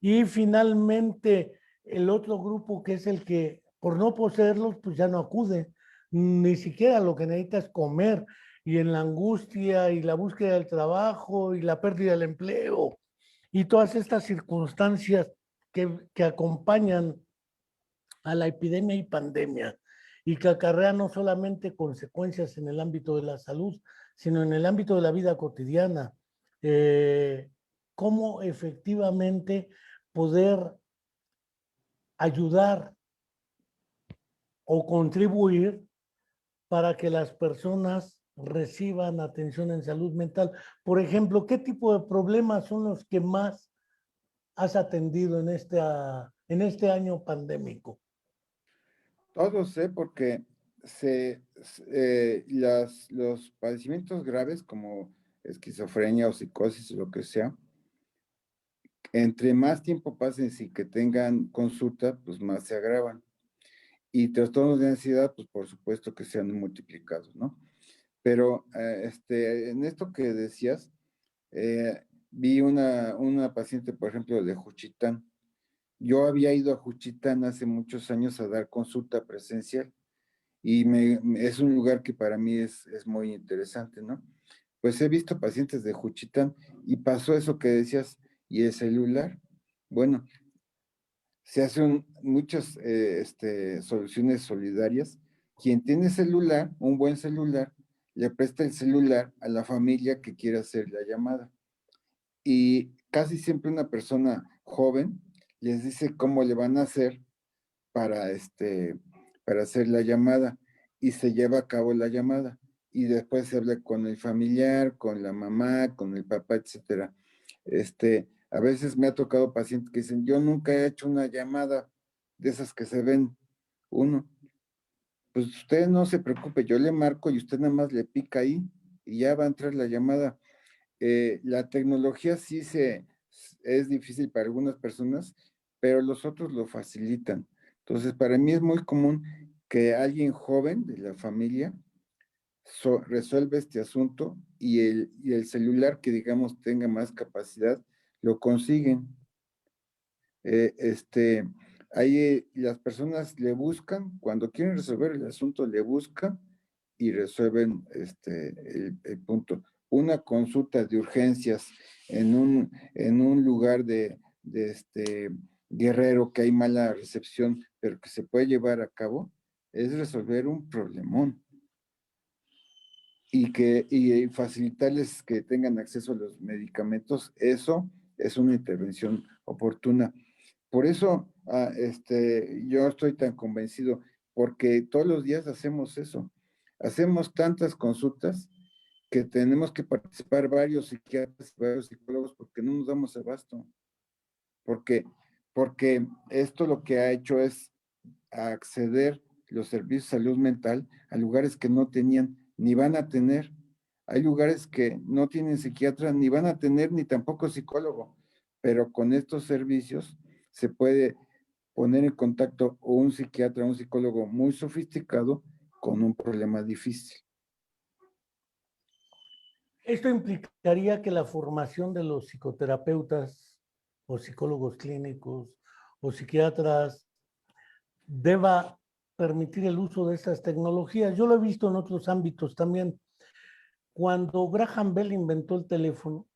Y finalmente, el otro grupo que es el que, por no poseerlos, pues ya no acude. Ni siquiera lo que necesita es comer. Y en la angustia y la búsqueda del trabajo y la pérdida del empleo y todas estas circunstancias que acompañan a la epidemia y pandemia y que acarrean no solamente consecuencias en el ámbito de la salud, sino en el ámbito de la vida cotidiana. Cómo efectivamente poder ayudar o contribuir para que las personas reciban atención en salud mental. Por ejemplo, ¿qué tipo de problemas son los que más has atendido en este año pandémico?
Todos, porque los padecimientos graves como esquizofrenia o psicosis o lo que sea, entre más tiempo pasen sin que tengan consulta, pues más se agravan. Y trastornos de ansiedad, pues por supuesto que se han multiplicado, ¿no? Pero en esto que decías, vi una paciente, por ejemplo, de Juchitán. Yo había ido a Juchitán hace muchos años a dar consulta presencial y es un lugar que para mí es muy interesante, ¿no? Pues he visto pacientes de Juchitán y pasó eso que decías, y el celular. Bueno, se hacen muchas soluciones solidarias. Quien tiene celular, un buen celular, le presta el celular a la familia que quiere hacer la llamada. Y casi siempre una persona joven les dice cómo le van a hacer para, para hacer la llamada y se lleva a cabo la llamada. Y después se habla con el familiar, con la mamá, con el papá, etcétera. A veces me ha tocado pacientes que dicen, yo nunca he hecho una llamada de esas que se ven uno. Pues usted no se preocupe, yo le marco y usted nada más le pica ahí y ya va a entrar la llamada. La tecnología sí es difícil para algunas personas, pero los otros lo facilitan. Entonces, para mí es muy común que alguien joven de la familia resuelva este asunto y el celular que digamos tenga más capacidad, lo consiguen. Ahí las personas le buscan, cuando quieren resolver el asunto, le buscan y resuelven el punto. Una consulta de urgencias en un lugar de Guerrero que hay mala recepción, pero que se puede llevar a cabo, es resolver un problemón y facilitarles que tengan acceso a los medicamentos. Eso es una intervención oportuna. Por eso yo estoy tan convencido, porque todos los días hacemos eso. Hacemos tantas consultas que tenemos que participar varios psiquiatras y varios psicólogos porque no nos damos abasto. Porque, porque esto lo que ha hecho es acceder los servicios de salud mental a lugares que no tenían ni van a tener. Hay lugares que no tienen psiquiatra ni van a tener ni tampoco psicólogo, pero con estos servicios se puede poner en contacto un psiquiatra, un psicólogo muy sofisticado con un problema difícil.
Esto implicaría que la formación de los psicoterapeutas o psicólogos clínicos o psiquiatras deba permitir el uso de estas tecnologías. Yo lo he visto en otros ámbitos también. Cuando Graham Bell inventó el teléfono,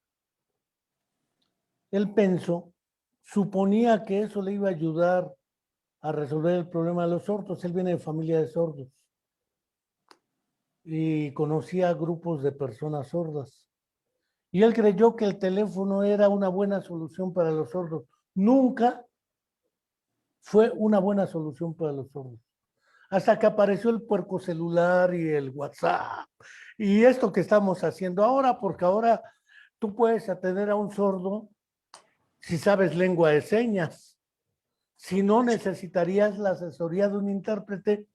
él pensó, suponía que eso le iba a ayudar a resolver el problema de los sordos. Él viene de familia de sordos y conocía grupos de personas sordas. Y él creyó que el teléfono era una buena solución para los sordos. Nunca fue una buena solución para los sordos. Hasta que apareció el puerco celular y el WhatsApp y esto que estamos haciendo ahora, porque ahora tú puedes atender a un sordo si sabes lengua de señas. Si no, necesitarías la asesoría de un intérprete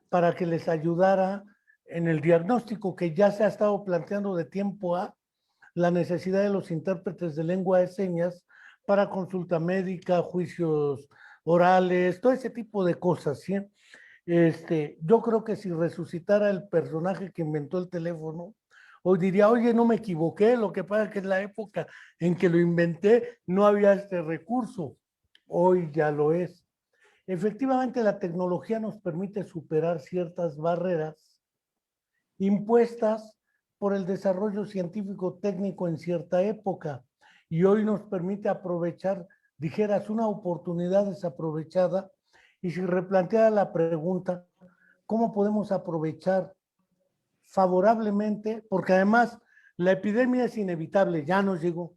para que les ayudara en el diagnóstico que ya se ha estado planteando de tiempo a la necesidad de los intérpretes de lengua de señas para consulta médica, juicios orales, todo ese tipo de cosas, ¿sí? Yo creo que si resucitara el personaje que inventó el teléfono, hoy diría, oye, no me equivoqué, lo que pasa es que en la época en que lo inventé no había este recurso, hoy ya lo es. Efectivamente, la tecnología nos permite superar ciertas barreras impuestas por el desarrollo científico técnico en cierta época y hoy nos permite aprovechar, dijeras, una oportunidad desaprovechada y si replanteara la pregunta, ¿cómo podemos aprovechar favorablemente? Porque además la epidemia es inevitable, ya nos llegó,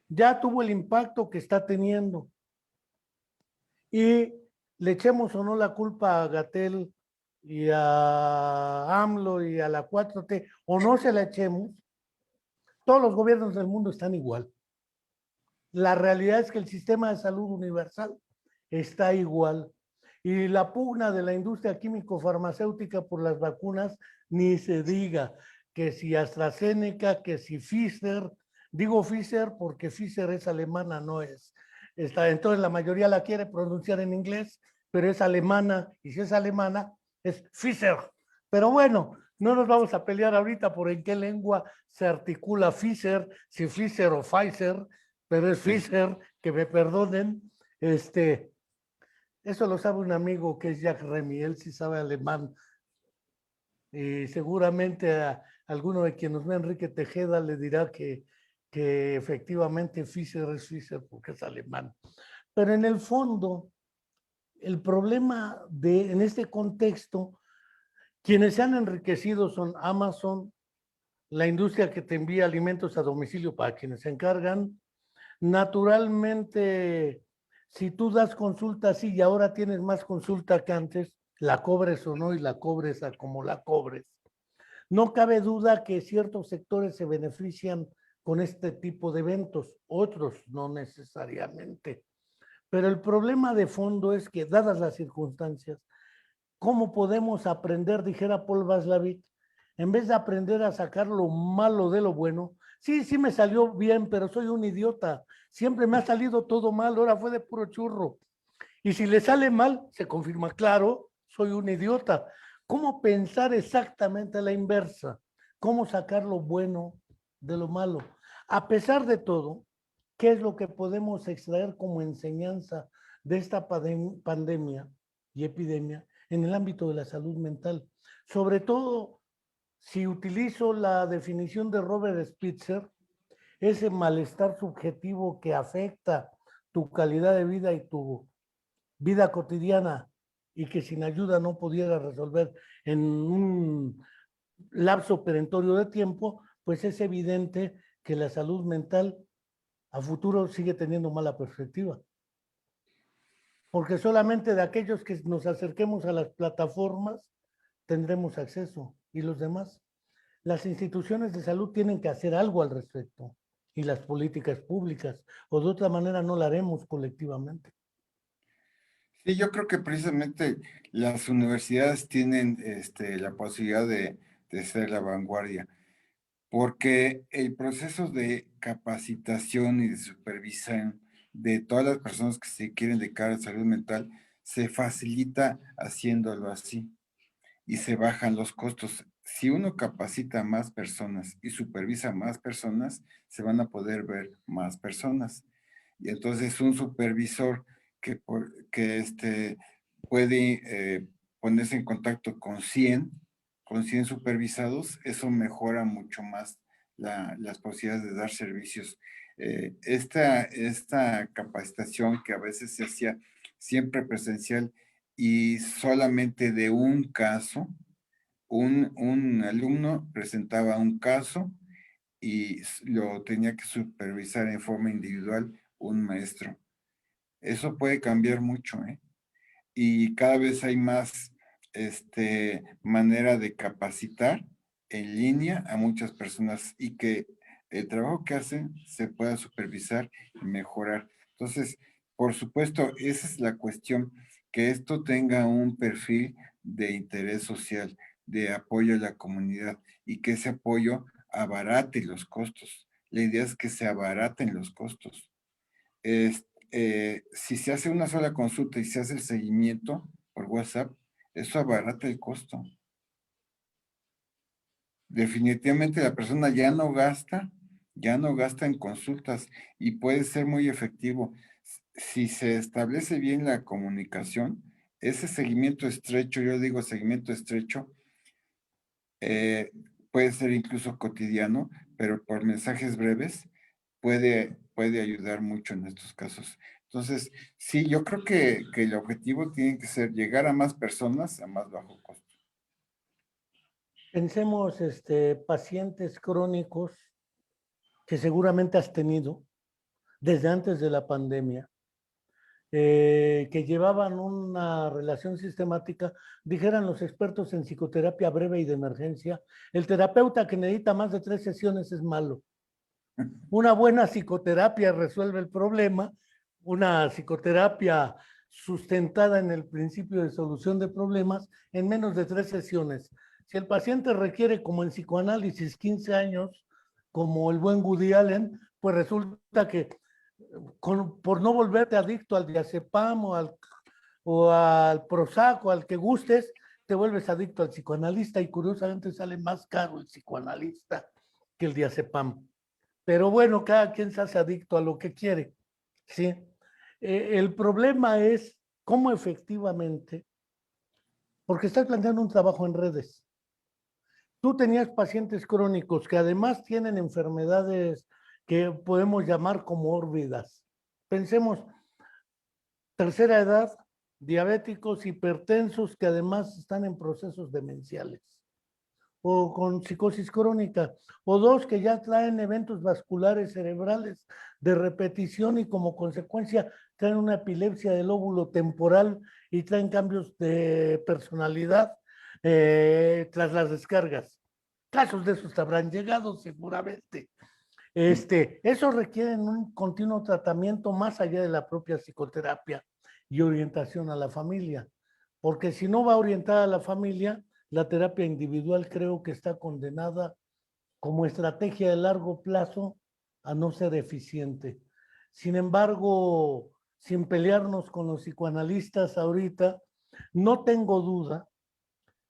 ya tuvo el impacto que está teniendo y le echemos o no la culpa a Gatell y a AMLO y a la 4T, o no se la echemos, todos los gobiernos del mundo están igual. La realidad es que el sistema de salud universal está igual. Y la pugna de la industria químico-farmacéutica por las vacunas, ni se diga, que si AstraZeneca, que si Pfizer, Digo Pfizer porque Pfizer es alemana, no es. Entonces la mayoría la quiere pronunciar en inglés, pero es alemana, y si es alemana, es Pfizer. Pero bueno, no nos vamos a pelear ahorita por en qué lengua se articula Pfizer, si Pfizer o Pfizer, pero es Pfizer, que me perdonen. Eso lo sabe un amigo que es Jack Remy, él sí sabe alemán. Y seguramente a alguno de quienes nos ve, Enrique Tejeda, le dirá que efectivamente Pfizer es Pfizer porque es alemán. Pero en el fondo, el problema en este contexto, quienes se han enriquecido son Amazon, la industria que te envía alimentos a domicilio para quienes se encargan. Naturalmente, si tú das consulta así y ahora tienes más consulta que antes, la cobres o no y la cobres a como la cobres. No cabe duda que ciertos sectores se benefician con este tipo de eventos, otros no necesariamente. Pero el problema de fondo es que, dadas las circunstancias, ¿cómo podemos aprender, dijera Paul Václavic, en vez de aprender a sacar lo malo de lo bueno? Sí, sí me salió bien, pero soy un idiota. Siempre me ha salido todo mal, ahora fue de puro churro. Y si le sale mal, se confirma, claro, soy un idiota. ¿Cómo pensar exactamente a la inversa? ¿Cómo sacar lo bueno de lo malo? A pesar de todo, ¿qué es lo que podemos extraer como enseñanza de esta pandemia y epidemia en el ámbito de la salud mental? Sobre todo, si utilizo la definición de Robert Spitzer, ese malestar subjetivo que afecta tu calidad de vida y tu vida cotidiana y que sin ayuda no pudiera resolver en un lapso perentorio de tiempo, pues es evidente que la salud mental a futuro sigue teniendo mala perspectiva. Porque solamente de aquellos que nos acerquemos a las plataformas tendremos acceso y los demás. Las instituciones de salud tienen que hacer algo al respecto y las políticas públicas, o de otra manera no la haremos colectivamente.
Sí, yo creo que precisamente las universidades tienen la posibilidad de ser la vanguardia, porque el proceso de capacitación y de supervisión de todas las personas que se quieren dedicar a salud mental se facilita haciéndolo así y se bajan los costos. Si uno capacita a más personas y supervisa a más personas, se van a poder ver más personas. Y entonces un supervisor que puede ponerse en contacto con 100 supervisados, eso mejora mucho más las posibilidades de dar servicios. Esta capacitación que a veces se hacía siempre presencial y solamente de un caso, un alumno presentaba un caso y lo tenía que supervisar en forma individual un maestro. Eso puede cambiar mucho, ¿eh? Y cada vez hay más manera de capacitar en línea a muchas personas y que el trabajo que hacen se pueda supervisar y mejorar. Entonces, por supuesto, esa es la cuestión, que esto tenga un perfil de interés social, de apoyo a la comunidad y que ese apoyo abarate los costos. La idea es que se abaraten los costos. Si se hace una sola consulta y se hace el seguimiento por WhatsApp, eso abarata el costo. Definitivamente la persona ya no gasta en consultas y puede ser muy efectivo. Si se establece bien la comunicación, ese seguimiento estrecho, yo digo seguimiento estrecho, eh, puede ser incluso cotidiano, pero por mensajes breves puede ayudar mucho en estos casos. Entonces, sí, yo creo que el objetivo tiene que ser llegar a más personas a más bajo costo.
Pensemos, pacientes crónicos que seguramente has tenido desde antes de la pandemia, que llevaban una relación sistemática, dijeran los expertos en psicoterapia breve y de emergencia, el terapeuta que necesita más de 3 sesiones es malo. Una buena psicoterapia resuelve el problema, una psicoterapia sustentada en el principio de solución de problemas en menos de 3 sesiones. Si el paciente requiere, como en psicoanálisis, 15 años, como el buen Woody Allen, pues resulta que por no volverte adicto al diazepam o al Prozac o al que gustes, te vuelves adicto al psicoanalista y curiosamente sale más caro el psicoanalista que el diazepam. Pero bueno, cada quien se hace adicto a lo que quiere, ¿sí? El problema es cómo efectivamente, porque estás planteando un trabajo en redes. Tú tenías pacientes crónicos que además tienen enfermedades que podemos llamar comórbidas. Pensemos, tercera edad, diabéticos, hipertensos que además están en procesos demenciales o con psicosis crónica, o dos que ya traen eventos vasculares cerebrales de repetición y como consecuencia traen una epilepsia del lóbulo temporal y traen cambios de personalidad tras las descargas. Casos de esos habrán llegado seguramente. Eso requiere un continuo tratamiento más allá de la propia psicoterapia y orientación a la familia, porque si no va orientada a la familia, la terapia individual creo que está condenada como estrategia de largo plazo a no ser eficiente. Sin embargo, sin pelearnos con los psicoanalistas ahorita, no tengo duda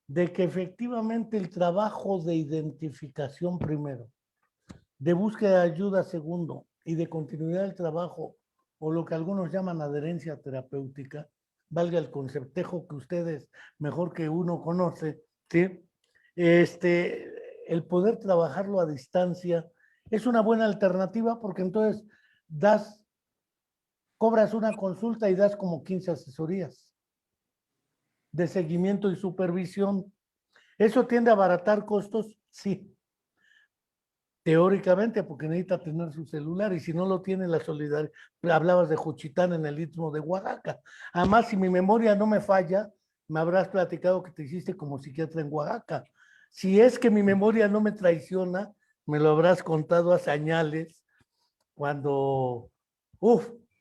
de que efectivamente el trabajo de identificación primero, de búsqueda de ayuda segundo y de continuidad del trabajo, o lo que algunos llaman adherencia terapéutica, valga el conceptejo que ustedes mejor que uno conoce, ¿sí? El poder trabajarlo a distancia es una buena alternativa porque entonces cobras una consulta y das como 15 asesorías de seguimiento y supervisión. ¿Eso tiende a abaratar costos? Sí, teóricamente, porque necesita tener su celular y si no lo tiene, la solidaridad. Hablabas de Juchitán en el Istmo de Oaxaca. Además, si mi memoria no me falla, me habrás platicado que te hiciste como psiquiatra en Oaxaca. Si es que mi memoria no me traiciona, me lo habrás contado a señales cuando,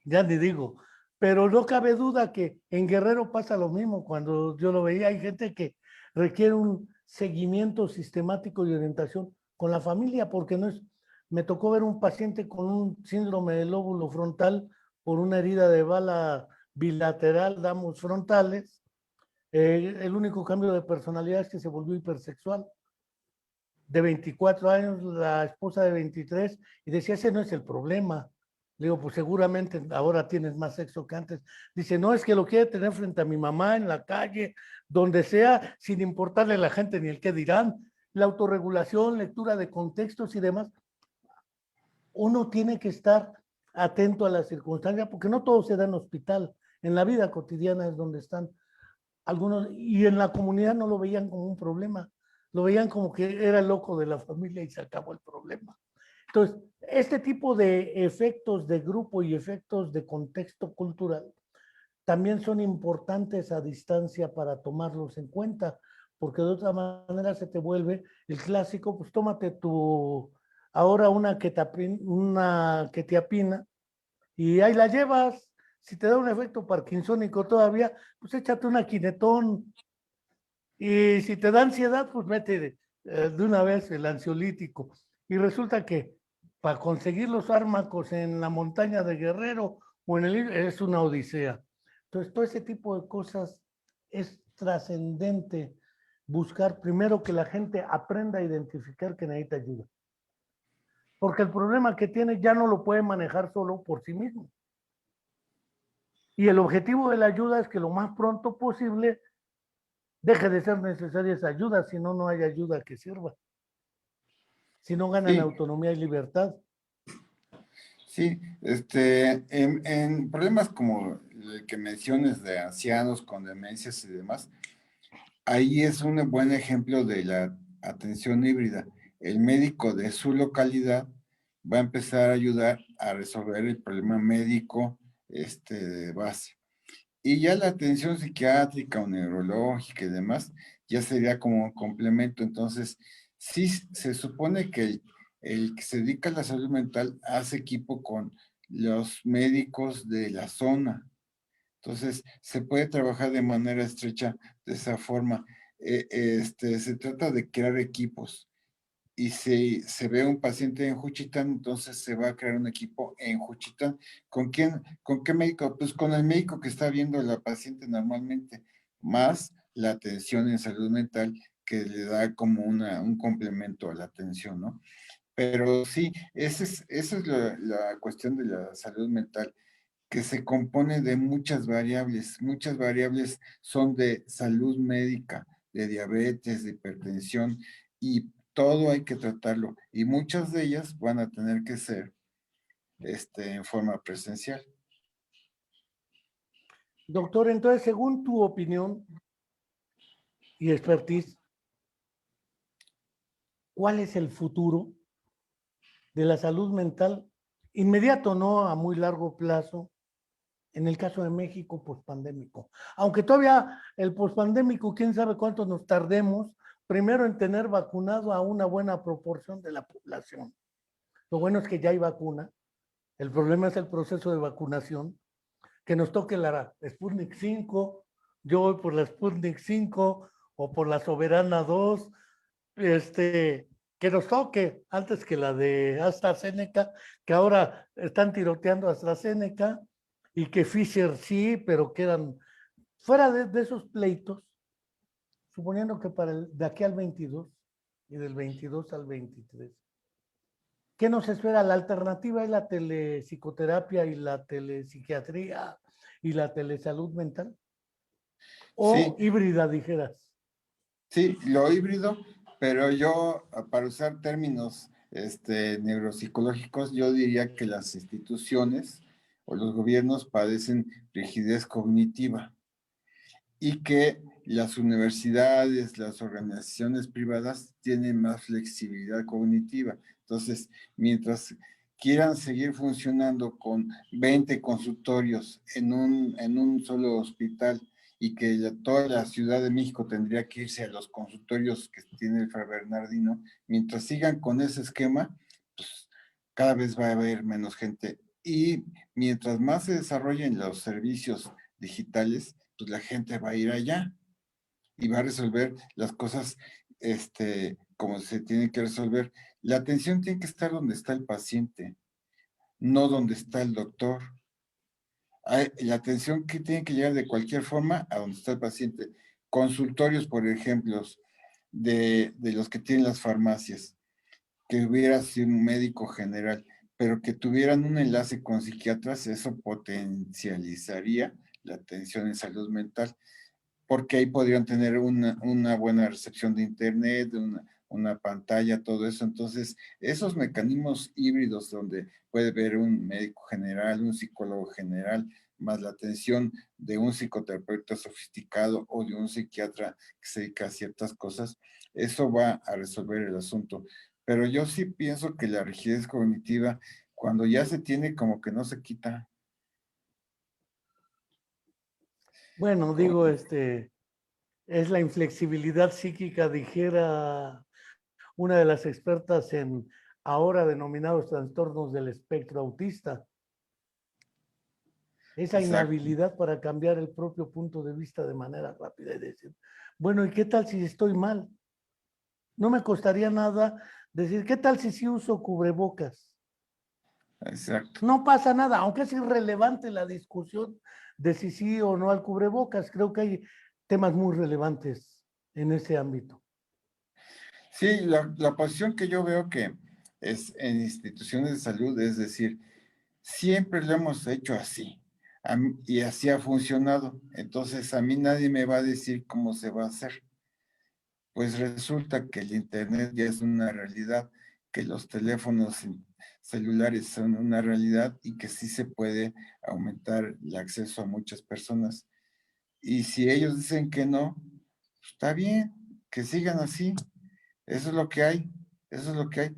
ya ni digo. Pero no cabe duda que en Guerrero pasa lo mismo. Cuando yo lo veía, hay gente que requiere un seguimiento sistemático y orientación con la familia, porque no es, me tocó ver un paciente con un síndrome del lóbulo frontal por una herida de bala bilateral, damos frontales. El único cambio de personalidad es que se volvió hipersexual. De 24 años, la esposa de 23, y decía, ese no es el problema. Le digo, pues seguramente ahora tienes más sexo que antes. Dice, no, es que lo quiere tener frente a mi mamá, en la calle, donde sea, sin importarle a la gente ni el qué dirán. La autorregulación, lectura de contextos y demás. Uno tiene que estar atento a las circunstancias, porque no todo se da en hospital. En la vida cotidiana es donde están algunos, y en la comunidad no lo veían como un problema, lo veían como que era el loco de la familia y se acabó el problema. Entonces, este tipo de efectos de grupo y efectos de contexto cultural también son importantes a distancia para tomarlos en cuenta, porque de otra manera se te vuelve el clásico, pues tómate ahora una quetiapina y ahí la llevas. Si te da un efecto parkinsónico todavía, pues échate una quinetón. Y si te da ansiedad, pues mete de una vez el ansiolítico. Y resulta que para conseguir los fármacos en la montaña de Guerrero o en el es una odisea. Entonces, todo ese tipo de cosas es trascendente buscar primero que la gente aprenda a identificar que necesita ayuda. Porque el problema que tiene ya no lo puede manejar solo por sí mismo. Y el objetivo de la ayuda es que lo más pronto posible deje de ser necesaria esa ayuda, si no, no hay ayuda que sirva. Si no ganan
Sí,
autonomía y libertad.
sí, en problemas como el que mencionas de ancianos con demencias y demás, ahí es un buen ejemplo de la atención híbrida. El médico de su localidad va a empezar a ayudar a resolver el problema médico de base. Y ya la atención psiquiátrica o neurológica y demás, ya sería como un complemento. Entonces, sí se supone que el que se dedica a la salud mental hace equipo con los médicos de la zona. Entonces, se puede trabajar de manera estrecha de esa forma. Se trata de crear equipos. y si se ve un paciente en Juchitán, entonces se va a crear un equipo en Juchitán. ¿Con quién? ¿Con qué médico? Pues con el médico que está viendo a la paciente normalmente, más la atención en salud mental que le da como un complemento a la atención, ¿no? Pero sí, esa es la cuestión de la salud mental, que se compone de muchas variables. Muchas variables son de salud médica, de diabetes, de hipertensión, y todo hay que tratarlo. Y muchas de ellas van a tener que ser en forma presencial.
Doctor, entonces, según tu opinión y expertise, ¿cuál es el futuro de la salud mental inmediato, no a muy largo plazo, en el caso de México pospandémico? Aunque todavía el pospandémico, quién sabe cuánto nos tardemos, primero en tener vacunado a una buena proporción de la población. Lo bueno es que ya hay vacuna. El problema es el proceso de vacunación, que nos toque la Sputnik 5, yo voy por la Sputnik 5 o por la Soberana 2, que nos toque antes que la de AstraZeneca, que ahora están tiroteando AstraZeneca, y que Pfizer sí, pero quedan fuera de esos pleitos, suponiendo que de aquí al 22 y del 22 al 23. ¿Qué nos espera? La alternativa es la telepsicoterapia y la telepsiquiatría y la telesalud mental, o
Sí,
híbrida, dijeras.
sí, lo híbrido, pero yo, para usar términos neuropsicológicos, yo diría que las instituciones o los gobiernos padecen rigidez cognitiva y que las universidades, las organizaciones privadas tienen más flexibilidad cognitiva. Entonces, mientras quieran seguir funcionando con 20 consultorios en un solo hospital y que toda la Ciudad de México tendría que irse a los consultorios que tiene el Fray Bernardino, mientras sigan con ese esquema, pues cada vez va a haber menos gente. Y mientras más se desarrollen los servicios digitales, pues la gente va a ir allá y va a resolver las cosas como se tienen que resolver. La atención tiene que estar donde está el paciente, no donde está el doctor. La atención que tiene que llegar de cualquier forma a donde está el paciente. Consultorios, por ejemplo, de los que tienen las farmacias, que hubiera sido un médico general, pero que tuvieran un enlace con psiquiatras, eso potencializaría la atención en salud mental, porque ahí podrían tener una buena recepción de internet, una pantalla, todo eso. Entonces, esos mecanismos híbridos donde puede ver un médico general, un psicólogo general, más la atención de un psicoterapeuta sofisticado o de un psiquiatra que se dedica a ciertas cosas, eso va a resolver el asunto. Pero yo sí pienso que la rigidez cognitiva, cuando ya se tiene, como que no se quita.
Bueno,
Como,
digo, es la inflexibilidad psíquica, dijera una de las expertas en ahora denominados trastornos del espectro autista. Esa
exacto.
inhabilidad para cambiar el propio punto de vista de manera rápida y decir, bueno, ¿y qué tal si estoy mal? No me costaría nada decir, ¿qué tal si sí uso cubrebocas?
Exacto.
No pasa nada, aunque es irrelevante la discusión de si sí o no al cubrebocas. Creo que hay temas muy relevantes en ese ámbito.
Sí, la posición que yo veo que es en instituciones de salud, es decir, siempre lo hemos hecho así y así ha funcionado. Entonces, a mí nadie me va a decir cómo se va a hacer. Pues resulta que el Internet ya es una realidad, que los teléfonos celulares son una realidad y que sí se puede aumentar el acceso a muchas personas. Y si ellos dicen que no, pues está bien, que sigan así. Eso es lo que hay, eso es lo que hay.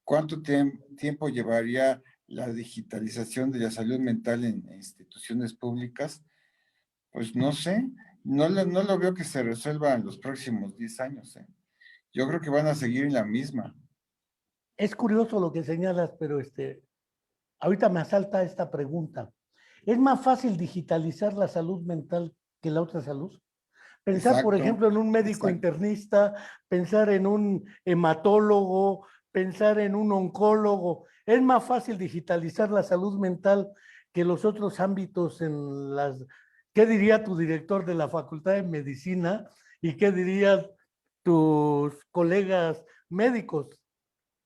¿Cuánto tiempo llevaría la digitalización de la salud mental en instituciones públicas? Pues no sé, no lo veo que se resuelva en los próximos 10 años. Yo creo que van a seguir en la misma.
Es curioso lo que señalas, pero ahorita me asalta esta pregunta. ¿Es más fácil digitalizar la salud mental que la otra salud? Pensar, por
Exacto,
ejemplo, en un médico
exacto.
internista, pensar en un hematólogo, pensar en un oncólogo. Es más fácil digitalizar la salud mental que los otros ámbitos en las... ¿Qué diría tu director de la Facultad de Medicina y qué dirían tus colegas médicos?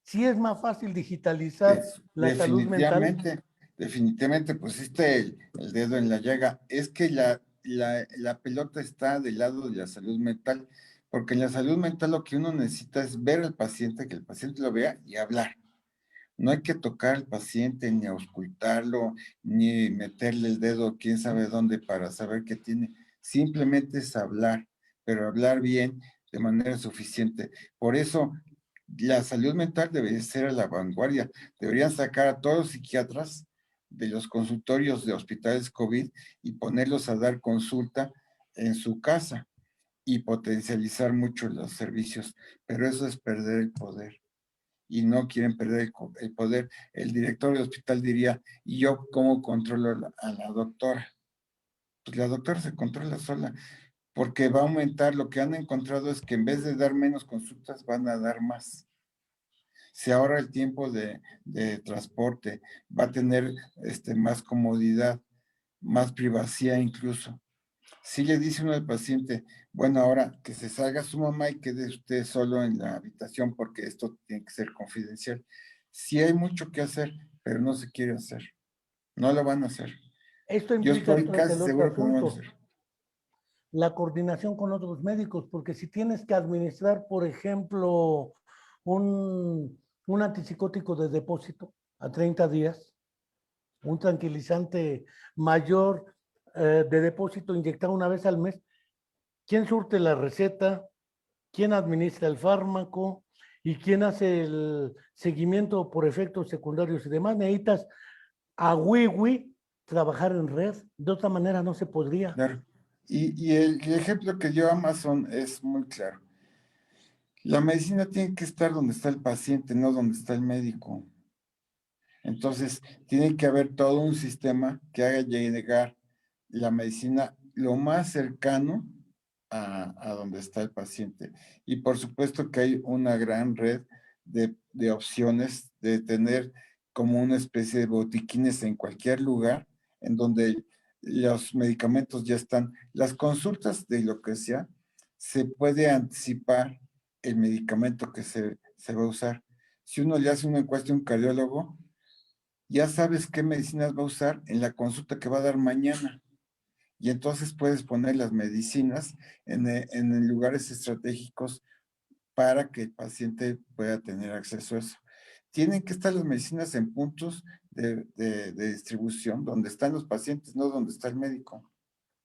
Sí es más fácil digitalizar la salud mental.
Definitivamente, definitivamente pusiste el dedo en la llaga. Es que la pelota está del lado de la salud mental, porque en la salud mental lo que uno necesita es ver al paciente, que el paciente lo vea y hablar. No hay que tocar al paciente, ni auscultarlo, ni meterle el dedo quién sabe dónde para saber qué tiene. Simplemente es hablar, pero hablar bien de manera suficiente. Por eso, la salud mental debe ser a la vanguardia. Deberían sacar a todos los psiquiatras de los consultorios de hospitales COVID y ponerlos a dar consulta en su casa y potencializar mucho los servicios. Pero eso es perder el poder y no quieren perder el poder. El director del hospital diría, ¿y yo cómo controlo a la doctora? Pues la doctora se controla sola, porque va a aumentar. Lo que han encontrado es que en vez de dar menos consultas, van a dar más. Se ahorra el tiempo de transporte, va a tener más comodidad, más privacidad incluso. Si le dice uno al paciente, bueno, ahora que se salga su mamá y quede usted solo en la habitación porque esto tiene que ser confidencial. Sí hay mucho que hacer, pero no se quiere hacer. No lo van a hacer.
Esto
Yo
implica
estoy
entonces
casi
el otro
seguro que no lo van a
asunto,
hacer.
la coordinación con otros médicos, porque si tienes que administrar, por ejemplo, un antipsicótico de depósito a 30 días, un tranquilizante mayor de depósito inyectado una vez al mes, ¿quién surte la receta? ¿Quién administra el fármaco? ¿Y quién hace el seguimiento por efectos secundarios y demás? Necesitas a Wiwi trabajar en red, de otra manera no se podría.
Claro. Y el ejemplo que dio Amazon es muy claro. La medicina tiene que estar donde está el paciente, no donde está el médico. Entonces, tiene que haber todo un sistema que haga llegar la medicina lo más cercano a donde está el paciente. Y por supuesto que hay una gran red de opciones de tener como una especie de botiquines en cualquier lugar en donde los medicamentos ya están. Las consultas de lo que sea, se puede anticipar el medicamento que se va a usar. Si uno le hace una encuesta a un cardiólogo, ya sabes qué medicinas va a usar en la consulta que va a dar mañana. Y entonces puedes poner las medicinas en lugares estratégicos para que el paciente pueda tener acceso a eso. Tienen que estar las medicinas en puntos de distribución donde están los pacientes, no donde está el médico.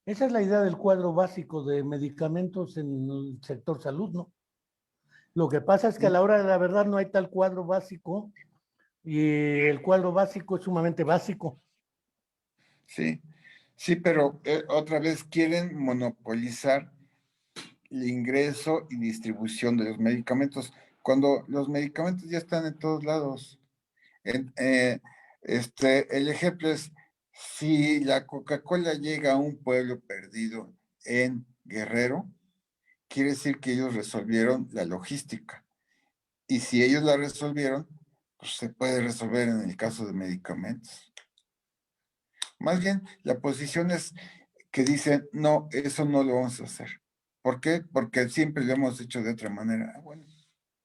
Esa es la idea del cuadro básico de medicamentos en el sector salud, ¿no? Lo que pasa es que a
Sí,
la hora de la verdad no hay tal cuadro básico y el cuadro básico es sumamente básico.
sí, sí, pero otra vez quieren monopolizar el ingreso y distribución de los medicamentos, cuando los medicamentos ya están en todos lados. En- eh, el ejemplo es, si la Coca-Cola llega a un pueblo perdido en Guerrero, quiere decir que ellos resolvieron la logística. Y si ellos la resolvieron, pues se puede resolver en el caso de medicamentos. Más bien, la posición es que dicen, no, eso no lo vamos a hacer. ¿Por qué? Porque siempre lo hemos hecho de otra manera. Ah, bueno,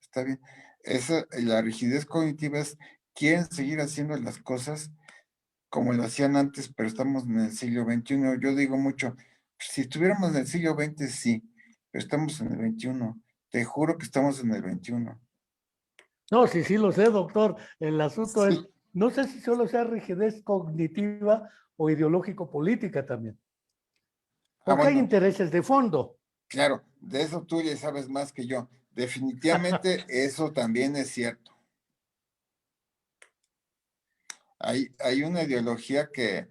está bien. La rigidez cognitiva es, quieren seguir haciendo las cosas como lo hacían antes, pero estamos en el siglo XXI. Yo digo mucho, si estuviéramos en el siglo XX, sí, pero estamos en el XXI. Te juro que estamos en el XXI.
No, sí, sí lo sé, doctor. El asunto es,
Sí.
no sé si solo sea rigidez cognitiva o ideológico-política también,
Ah,
porque hay
bueno,
intereses de fondo.
claro, de eso tú ya sabes más que yo. Definitivamente eso también es cierto. Hay una ideología que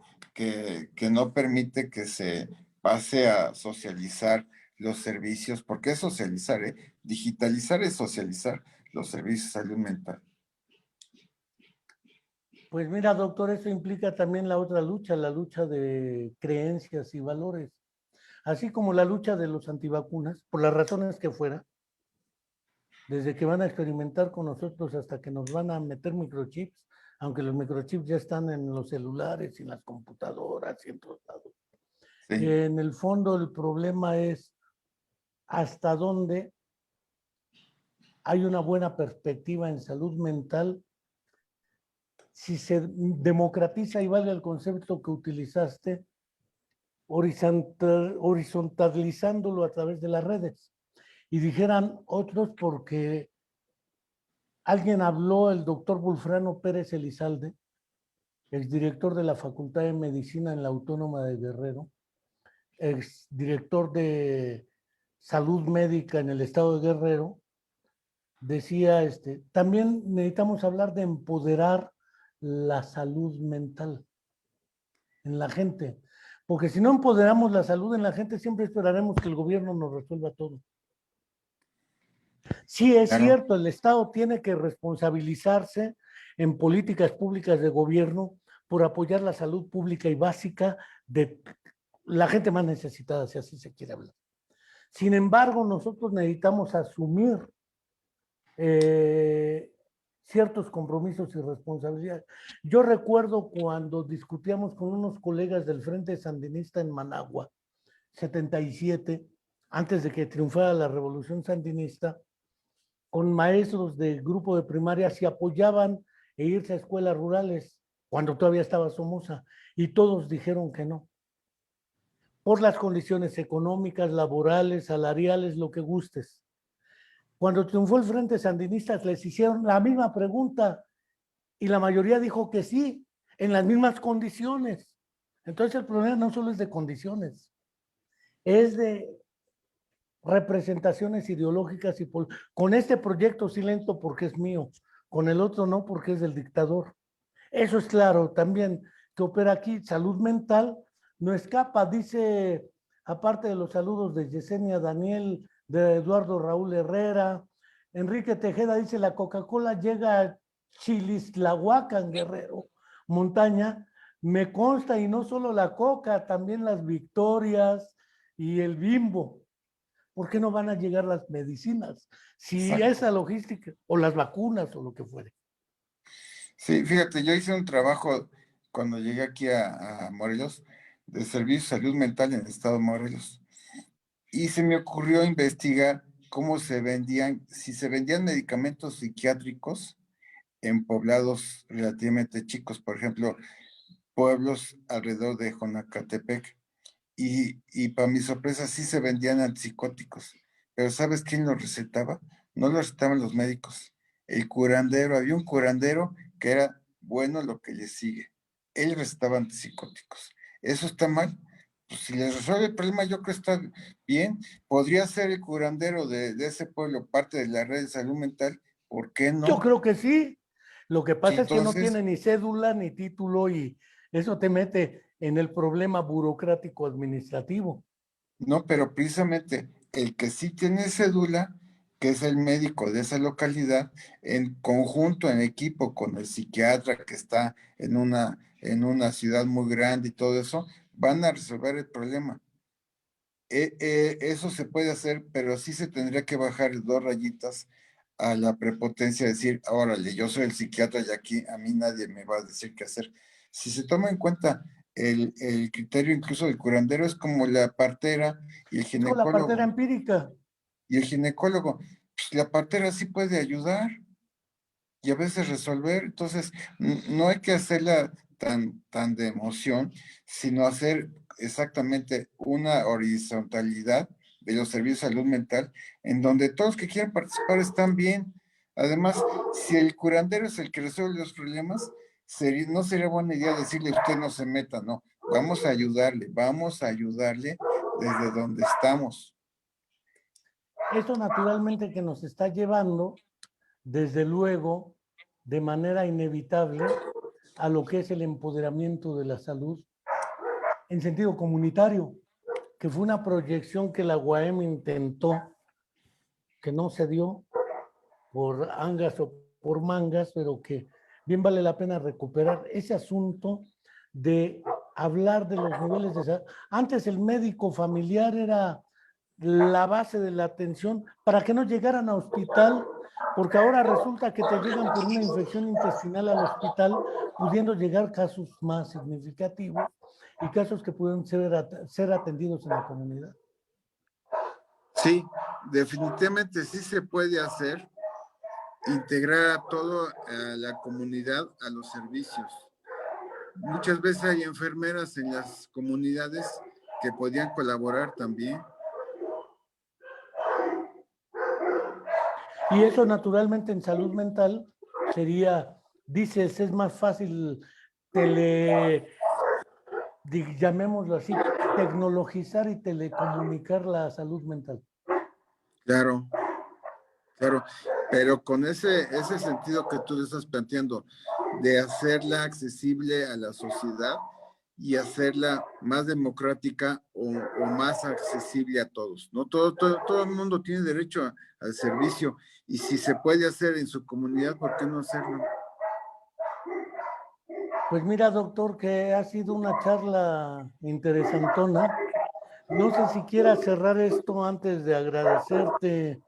no permite que se pase a socializar los servicios, porque es socializar, ¿eh? Digitalizar es socializar los servicios de salud mental.
Pues mira, doctor, eso implica también la otra lucha, la lucha de creencias y valores. así como la lucha de los antivacunas, por las razones que fuera, desde que van a experimentar con nosotros hasta que nos van a meter microchips, aunque los microchips ya están en los celulares y en las computadoras y en todos lados.
Sí.
En el fondo el problema es hasta dónde hay una buena perspectiva en salud mental si se democratiza, y vale el concepto que utilizaste, horizontalizándolo a través de las redes. Y dijeran otros, porque alguien habló, el doctor Bulfrano Pérez Elizalde, exdirector de la Facultad de Medicina en la Autónoma de Guerrero, exdirector de Salud Médica en el estado de Guerrero, decía, también necesitamos hablar de empoderar la salud mental en la gente, porque si no empoderamos la salud en la gente, siempre esperaremos que el gobierno nos resuelva todo. Sí, es
Claro.
cierto, el Estado tiene que responsabilizarse en políticas públicas de gobierno por apoyar la salud pública y básica de la gente más necesitada, si así se quiere hablar. Sin embargo, nosotros necesitamos asumir ciertos compromisos y responsabilidades. Yo recuerdo cuando discutíamos con unos colegas del Frente Sandinista en Managua, 77, antes de que triunfara la Revolución Sandinista, con maestros del grupo de primaria si apoyaban e irse a escuelas rurales cuando todavía estaba Somoza, y todos dijeron que no, por las condiciones económicas, laborales, salariales, lo que gustes. Cuando triunfó el Frente Sandinista les hicieron la misma pregunta y la mayoría dijo que sí, en las mismas condiciones. Entonces el problema no solo es de condiciones, es de representaciones ideológicas y con este proyecto sí lento porque es mío, con el otro no porque es del dictador. Eso es claro también que opera aquí. Salud mental no escapa, dice, aparte de los saludos de Yesenia Daniel, de Eduardo Raúl Herrera, Enrique Tejeda dice, la Coca-Cola llega a Chilistlahuacan, Guerrero, montaña, me consta, y no solo la Coca, también las Victorias y el Bimbo. ¿Por qué no van a llegar las medicinas? Si
Exacto.
esa logística, o las vacunas, o lo que fuere.
Sí, fíjate, yo hice un trabajo cuando llegué aquí a Morelos, de servicio de salud mental en el estado de Morelos, y se me ocurrió investigar cómo se vendían, si se vendían medicamentos psiquiátricos en poblados relativamente chicos, por ejemplo, pueblos alrededor de Jonacatepec, y para mi sorpresa sí se vendían antipsicóticos, pero ¿sabes quién los recetaba? No los recetaban los médicos, el curandero, había un curandero que era bueno lo que le sigue, él recetaba antipsicóticos. ¿Eso está mal? Pues si les resuelve el problema, yo creo que está bien. Podría ser el curandero de ese pueblo parte de la red de salud mental, ¿por qué
Yo
no?
creo que sí. Lo que
Y
pasa es que no
entonces,
tiene ni cédula ni título, y eso te mete en el problema burocrático administrativo.
no, pero precisamente el que sí tiene cédula, que es el médico de esa localidad, en conjunto, en equipo con el psiquiatra que está en una ciudad muy grande y todo eso, van a resolver el problema. Eso se puede hacer, pero sí se tendría que bajar 2 rayitas a la prepotencia de decir, órale, yo soy el psiquiatra y aquí a mí nadie me va a decir qué hacer. Si se toma en cuenta el criterio incluso del curandero, es como la partera y el
Es con la partera
ginecólogo.
empírica.
Y el ginecólogo, pues la partera sí puede ayudar y a veces resolver. Entonces, no hay que hacerla tan de emoción, sino hacer exactamente una horizontalidad de los servicios de salud mental, en donde todos los que quieran participar están bien. Además, si el curandero es el que resuelve los problemas, no sería buena idea decirle usted no se meta, no. Vamos a ayudarle desde donde estamos.
Eso naturalmente que nos está llevando, desde luego, de manera inevitable, a lo que es el empoderamiento de la salud en sentido comunitario, que fue una proyección que la UAM intentó, que no se dio por angas o por mangas, pero que bien vale la pena recuperar ese asunto de hablar de los niveles de salud. Antes el médico familiar era la base de la atención para que no llegaran a hospital, porque ahora resulta que te llegan por una infección intestinal al hospital, pudiendo llegar casos más significativos y casos que pueden ser atendidos en la comunidad.
Sí, definitivamente sí se puede hacer, integrar a toda la comunidad a los servicios. Muchas veces hay enfermeras en las comunidades que podían colaborar también.
Y eso naturalmente en salud mental sería, dices, es más fácil llamémoslo así, tecnologizar y telecomunicar la salud mental.
Claro, claro, pero con ese sentido que tú le estás planteando, de hacerla accesible a la sociedad y hacerla más democrática o más accesible a todos, ¿no? Todo el mundo tiene derecho al servicio y si se puede hacer en su comunidad, ¿por qué no hacerlo?
Pues mira, doctor, que ha sido una charla interesantona. No sé si quieras cerrar esto antes de agradecerte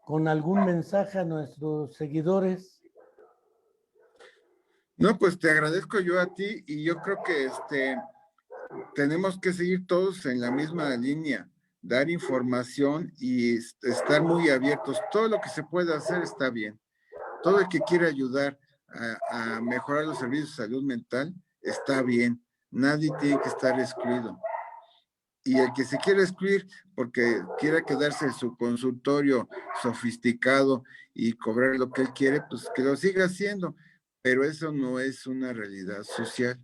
con algún mensaje a nuestros seguidores.
No, pues te agradezco yo a ti y yo creo que tenemos que seguir todos en la misma línea, dar información y estar muy abiertos. Todo lo que se puede hacer está bien. Todo el que quiera ayudar a mejorar los servicios de salud mental está bien. Nadie tiene que estar excluido. Y el que se quiera excluir porque quiera quedarse en su consultorio sofisticado y cobrar lo que él quiere, pues que lo siga haciendo. Pero eso no es una realidad social.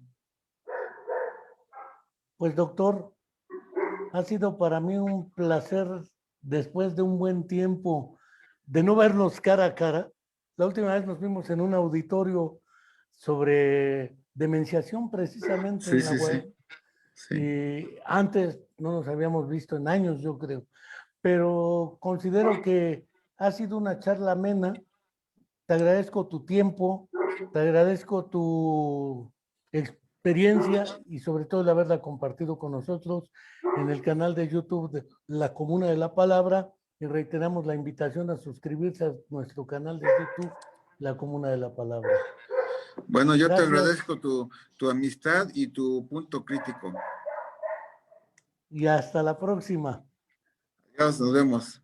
Pues doctor, ha sido para mí un placer después de un buen tiempo de no vernos cara a cara. La última vez nos vimos en un auditorio sobre demenciación precisamente
Sí,
en la
sí, sí.
web.
Sí.
Y antes no nos habíamos visto en años, yo creo. Pero considero que ha sido una charla amena. Te agradezco tu tiempo, te agradezco tu experiencia y sobre todo el haberla compartido con nosotros en el canal de YouTube de La Comuna de la Palabra y reiteramos la invitación a suscribirse a nuestro canal de YouTube La Comuna de la Palabra.
Bueno, yo te
Gracias
agradezco tu amistad y tu punto crítico.
y hasta la próxima.
Adiós, nos vemos.